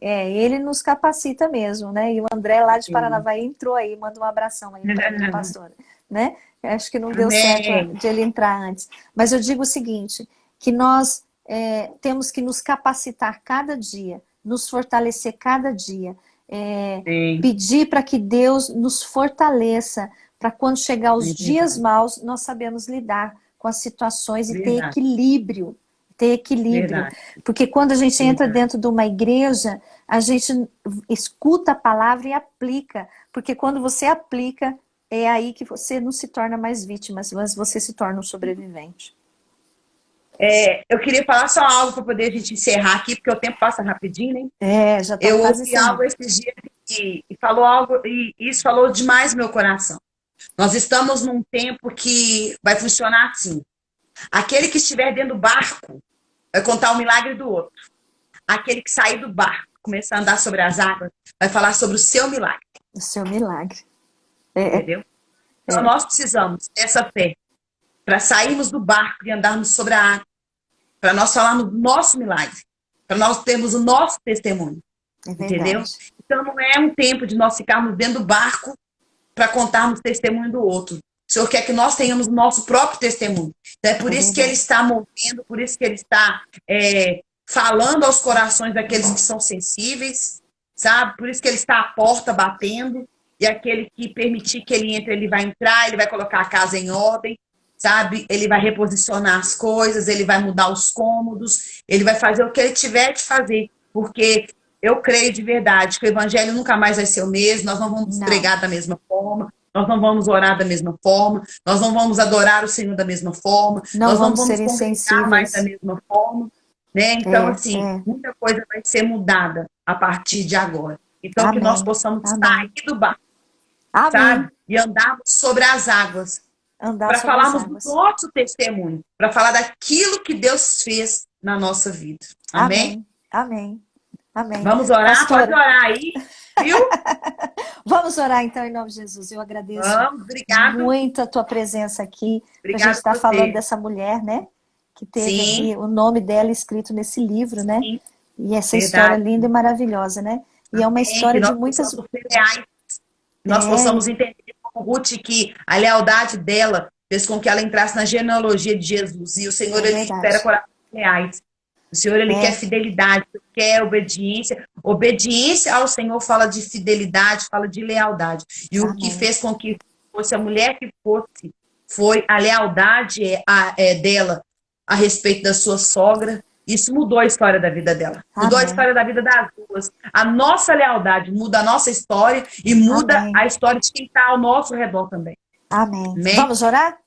ele nos capacita mesmo, né? E o André lá de Sim. Paranavaí entrou aí, manda um abração aí para mim, pastora, né? Eu acho que não deu certo Amém. de ele entrar antes. Mas eu digo o seguinte, que nós temos que nos capacitar cada dia, nos fortalecer cada dia, Sim. pedir para que Deus nos fortaleça, para quando chegar É os dias verdade. maus, nós sabemos lidar com as situações e ter Verdade. equilíbrio. Ter equilíbrio. Verdade. Porque quando a gente entra Verdade. dentro de uma igreja, a gente escuta a palavra e aplica. Porque quando você aplica, é aí que você não se torna mais vítima, mas você se torna um sobrevivente. Eu queria falar só algo para poder a gente encerrar aqui, porque o tempo passa rapidinho, né? Já estamos Eu quase ouvi algo encerrando. esses dias e falou algo, e isso falou demais no meu coração. Nós estamos num tempo que vai funcionar assim. Aquele que estiver dentro do barco vai contar o milagre do outro. Aquele que sair do barco, começar a andar sobre as águas, vai falar sobre o seu milagre. O seu milagre. Entendeu? Então nós precisamos dessa fé para sairmos do barco e andarmos sobre a água, para nós falarmos do nosso milagre, para nós termos o nosso testemunho. É Entendeu? verdade. Então não é um tempo de nós ficarmos dentro do barco para contarmos o testemunho do outro. O Senhor quer que nós tenhamos o nosso próprio testemunho. Então é por isso que Ele está movendo, por isso que Ele está falando aos corações daqueles que são sensíveis, sabe? Por isso que Ele está à porta batendo, e aquele que permitir que Ele entre, Ele vai entrar, Ele vai colocar a casa em ordem, sabe? Ele vai reposicionar as coisas, Ele vai mudar os cômodos, Ele vai fazer o que Ele tiver que fazer, porque eu creio de verdade que o evangelho nunca mais vai ser o mesmo, nós não vamos pregar da mesma forma, nós não vamos orar da mesma forma, nós não vamos adorar o Senhor da mesma forma, Não nós não vamos vamos ser congregar mais da insensíveis. mesma forma, né? Então, assim, muita coisa vai ser mudada a partir de agora. Então, que nós Amém. possamos Amém. sair do barco, Amém. sabe? E andarmos sobre as águas, Andar para sobre as falarmos do águas. nosso testemunho, para falar daquilo que Deus fez na nossa vida. Amém? Amém. Amém. Vamos orar? Pastora. Pode orar aí, viu? Vamos orar então em nome de Jesus. Eu agradeço Obrigado. muito a tua presença aqui. Obrigado a gente está você. falando dessa mulher, né? Que teve Sim. aqui o nome dela escrito nesse livro, né? Sim. E essa Verdade. história linda e maravilhosa, né? E é uma história que de nós muitas. possamos ser leais, que nós possamos entender como Ruth que a lealdade dela fez com que ela entrasse na genealogia de Jesus. E o Senhor, ele verdade. espera corações leais. O Senhor, ele quer fidelidade, quer obediência. Obediência ao Senhor fala de fidelidade, fala de lealdade. E Amém. o que fez com que fosse a mulher que fosse, foi a lealdade dela a respeito da sua sogra. Isso mudou a história da vida dela. Mudou a história da vida das duas. A nossa lealdade muda a nossa história e muda a história de quem está ao nosso redor também. Amém. Amém? Vamos orar?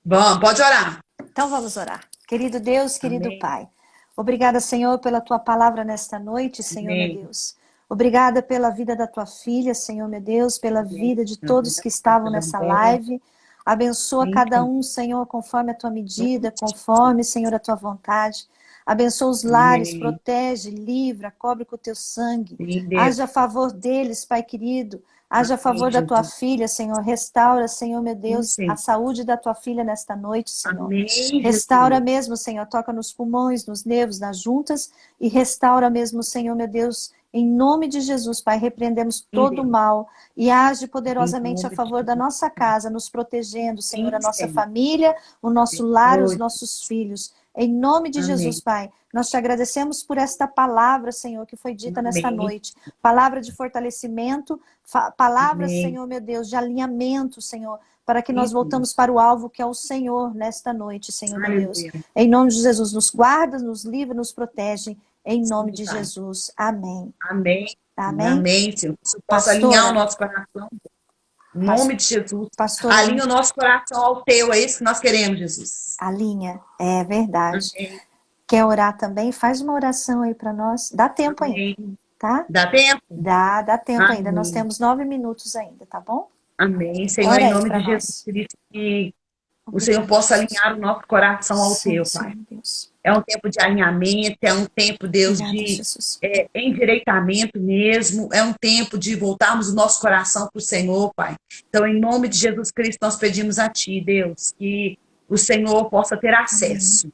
Vamos, pode orar. Então vamos orar. Querido Deus, querido Amém. Pai, obrigada, Senhor, pela tua palavra nesta noite, Senhor, meu Deus. Obrigada pela vida da tua filha, Senhor, meu Deus, pela vida de todos que estavam nessa live. Abençoa cada um, Senhor, conforme a tua medida, conforme, Senhor, a tua vontade. Abençoa os lares, protege, livra, cobre com o teu sangue. Haja a favor deles, Pai querido. Haja a favor da tua filha, Senhor. Restaura, Senhor, meu Deus, a saúde da tua filha nesta noite, Senhor. Restaura mesmo, Senhor. Toca nos pulmões, nos nervos, nas juntas. E restaura mesmo, Senhor, meu Deus. Em nome de Jesus, Pai, repreendemos todo o mal e age poderosamente a favor da nossa casa, nos protegendo, Senhor, a nossa família, o nosso lar, os nossos filhos. Em nome de Jesus, Pai, nós te agradecemos por esta palavra, Senhor, que foi dita nesta noite. Palavra de fortalecimento, palavra, Senhor, meu Deus, de alinhamento, Senhor, para que nós voltamos para o alvo que é o Senhor nesta noite, Senhor, meu Deus. Em nome de Jesus, nos guarda, nos livra, nos protege. Em nome de Jesus. Amém. Amém. Amém. Amém, Senhor. Que você possa alinhar o nosso coração. Em nome de Jesus. Pastora, alinha o nosso coração ao teu. É isso que nós queremos, Jesus. Alinha. É verdade. Amém. Quer orar também? Faz uma oração aí para nós. Dá tempo ainda, tá? Dá tempo? Dá tempo Amém. ainda. Nós temos 9 minutos ainda, tá bom? Amém. Senhor, Ora em aí nome pra de nós. Jesus Cristo, que o Senhor possa alinhar o nosso coração ao teu, Pai. Deus. É um tempo de alinhamento, é um tempo, Deus, Obrigada, de Jesus. endireitamento mesmo, é um tempo de voltarmos o nosso coração para o Senhor, Pai. Então, em nome de Jesus Cristo, nós pedimos a Ti, Deus, que o Senhor possa ter acesso,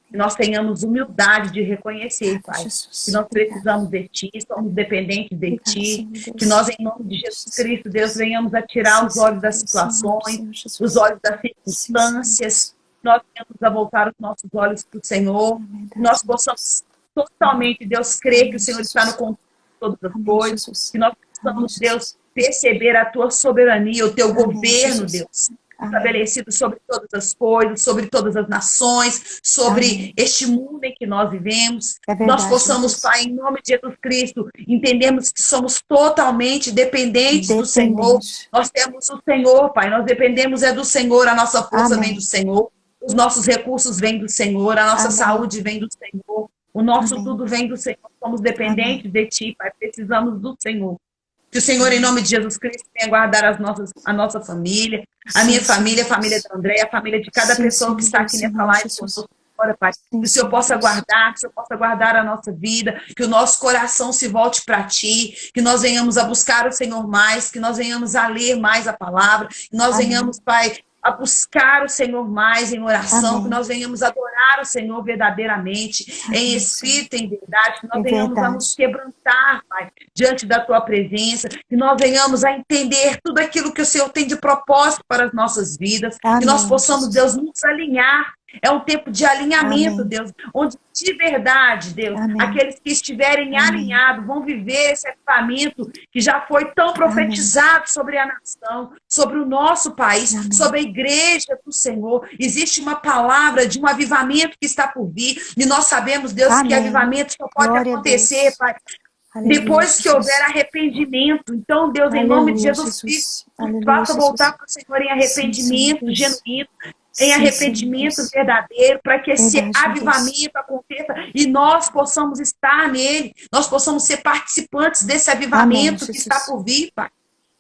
que nós tenhamos humildade de reconhecer, Pai, Jesus. que nós precisamos de Ti, somos dependentes de Obrigada, Ti, Senhor Deus. que nós, em nome de Jesus Cristo, Deus, venhamos a tirar os olhos das situações, os olhos das circunstâncias, nós venhamos a voltar os nossos olhos para o Senhor, que nós possamos totalmente, Deus, crer que o Senhor está no controle de todas as coisas, que nós possamos, Deus, perceber a Tua soberania, o Teu governo, Deus, estabelecido sobre todas as coisas, sobre todas as nações, sobre este mundo em que nós vivemos. Nós possamos, Pai, em nome de Jesus Cristo, entendermos que somos totalmente dependentes do Senhor. Nós temos o Senhor, Pai, nós dependemos do Senhor, a nossa força vem do Senhor, os nossos recursos vêm do Senhor, a nossa saúde vem do Senhor, o nosso tudo vem do Senhor. Somos dependentes de Ti, Pai, precisamos do Senhor. Que o Senhor, em nome de Jesus Cristo, venha guardar a nossa família, a minha família, a família da Andréia, a família de cada pessoa que está aqui nessa live. Agora, Pai, que o Senhor possa guardar, que o Senhor possa guardar a nossa vida, que o nosso coração se volte para Ti, que nós venhamos a buscar o Senhor mais, que nós venhamos a ler mais a palavra, que nós venhamos, Pai, a buscar o Senhor mais em oração, que nós venhamos adorar o Senhor verdadeiramente, em espírito e em verdade, que nós venhamos a nos quebrantar, Pai, diante da Tua presença, que nós venhamos a entender tudo aquilo que o Senhor tem de propósito para as nossas vidas, que nós possamos, Deus, nos alinhar. É um tempo de alinhamento, Deus, onde de verdade, Deus, aqueles que estiverem alinhados vão viver esse avivamento que já foi tão profetizado sobre a nação, sobre o nosso país, sobre a igreja do Senhor. Existe uma palavra de um avivamento que está por vir, e nós sabemos, Deus, que avivamento só pode acontecer, Pai, depois que houver arrependimento. Então, Deus, em nome de Jesus Cristo, nos faça voltar para o Senhor em arrependimento genuíno, em arrependimento verdadeiro, para que esse avivamento aconteça e nós possamos estar nele, nós possamos ser participantes desse avivamento que está por vir, Pai.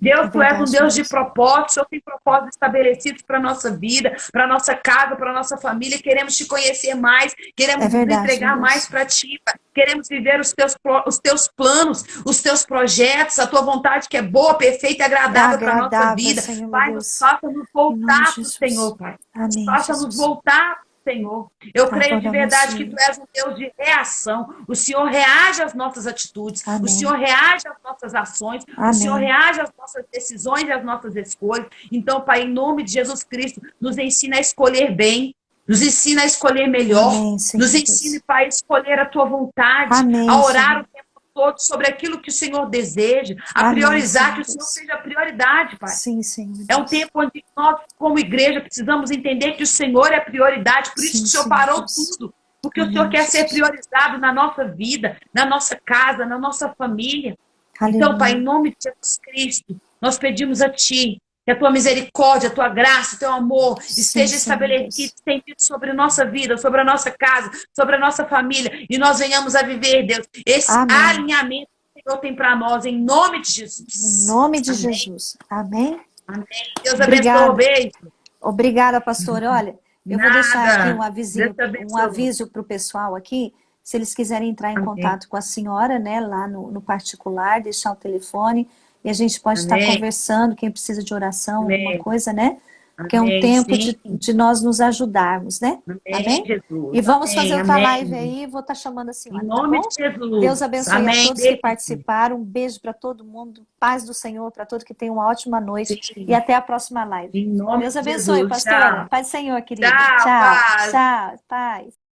Deus, Tu és um Deus de propósitos, o Senhor tem propósitos estabelecidos para a nossa vida, para a nossa casa, para a nossa família. Queremos Te conhecer mais, queremos nos entregar mais para Ti, Pai. Queremos viver os teus planos, os Teus projetos, a Tua vontade que é boa, perfeita e agradável para a nossa vida. Pai, faça-nos voltar para o Senhor, Pai. Faça-nos voltar, Senhor. Eu creio de verdade que Tu és um Deus de reação. O Senhor reage às nossas atitudes. O Senhor reage às nossas ações. O Senhor reage às nossas decisões e às nossas escolhas. Então, Pai, em nome de Jesus Cristo, nos ensina a escolher bem. Nos ensina a escolher melhor. Nos ensine, Pai, a escolher a Tua vontade. A orar o tempo todo sobre aquilo que o Senhor deseja, a priorizar, que o Senhor seja a prioridade, Pai. É um tempo onde nós, como igreja, precisamos entender que o Senhor é a prioridade, por isso que o Senhor parou tudo, porque o Senhor quer ser priorizado na nossa vida, na nossa casa, na nossa família. Então, Pai, em nome de Jesus Cristo, nós pedimos a Ti, que a Tua misericórdia, a Tua graça, o Teu amor esteja estabelecido, estendido sobre a nossa vida, sobre a nossa casa, sobre a nossa família. E nós venhamos a viver, Deus, esse alinhamento que o Senhor tem para nós, em nome de Em Jesus. nome de Amém. Jesus. Amém? Amém. Deus Obrigada. abençoe. Beijo. Obrigada, pastora. Olha, eu vou deixar aqui Nada. Deus te um abençoe. aviso para o pessoal aqui, se eles quiserem entrar em Amém. contato com a senhora, né, lá no particular, deixar o telefone, e a gente pode estar Amém. conversando, quem precisa de oração, alguma Amém. coisa, né? Porque é um Amém. tempo Sim. de nós nos ajudarmos, né? Amém, Amém? Jesus. E vamos fazer Amém. outra Amém. live aí, vou estar chamando a Em senhora, tá nome bom? de Jesus. Deus abençoe a Amém. todos que Beijo. participaram, um beijo para todo mundo, paz do Senhor para todos, que tenham uma ótima noite e Sim. até a próxima live. Em nome Deus de abençoe, Jesus. pastora. Tchau. Paz do Senhor, querida. Tchau, Tchau, paz. tchau, paz.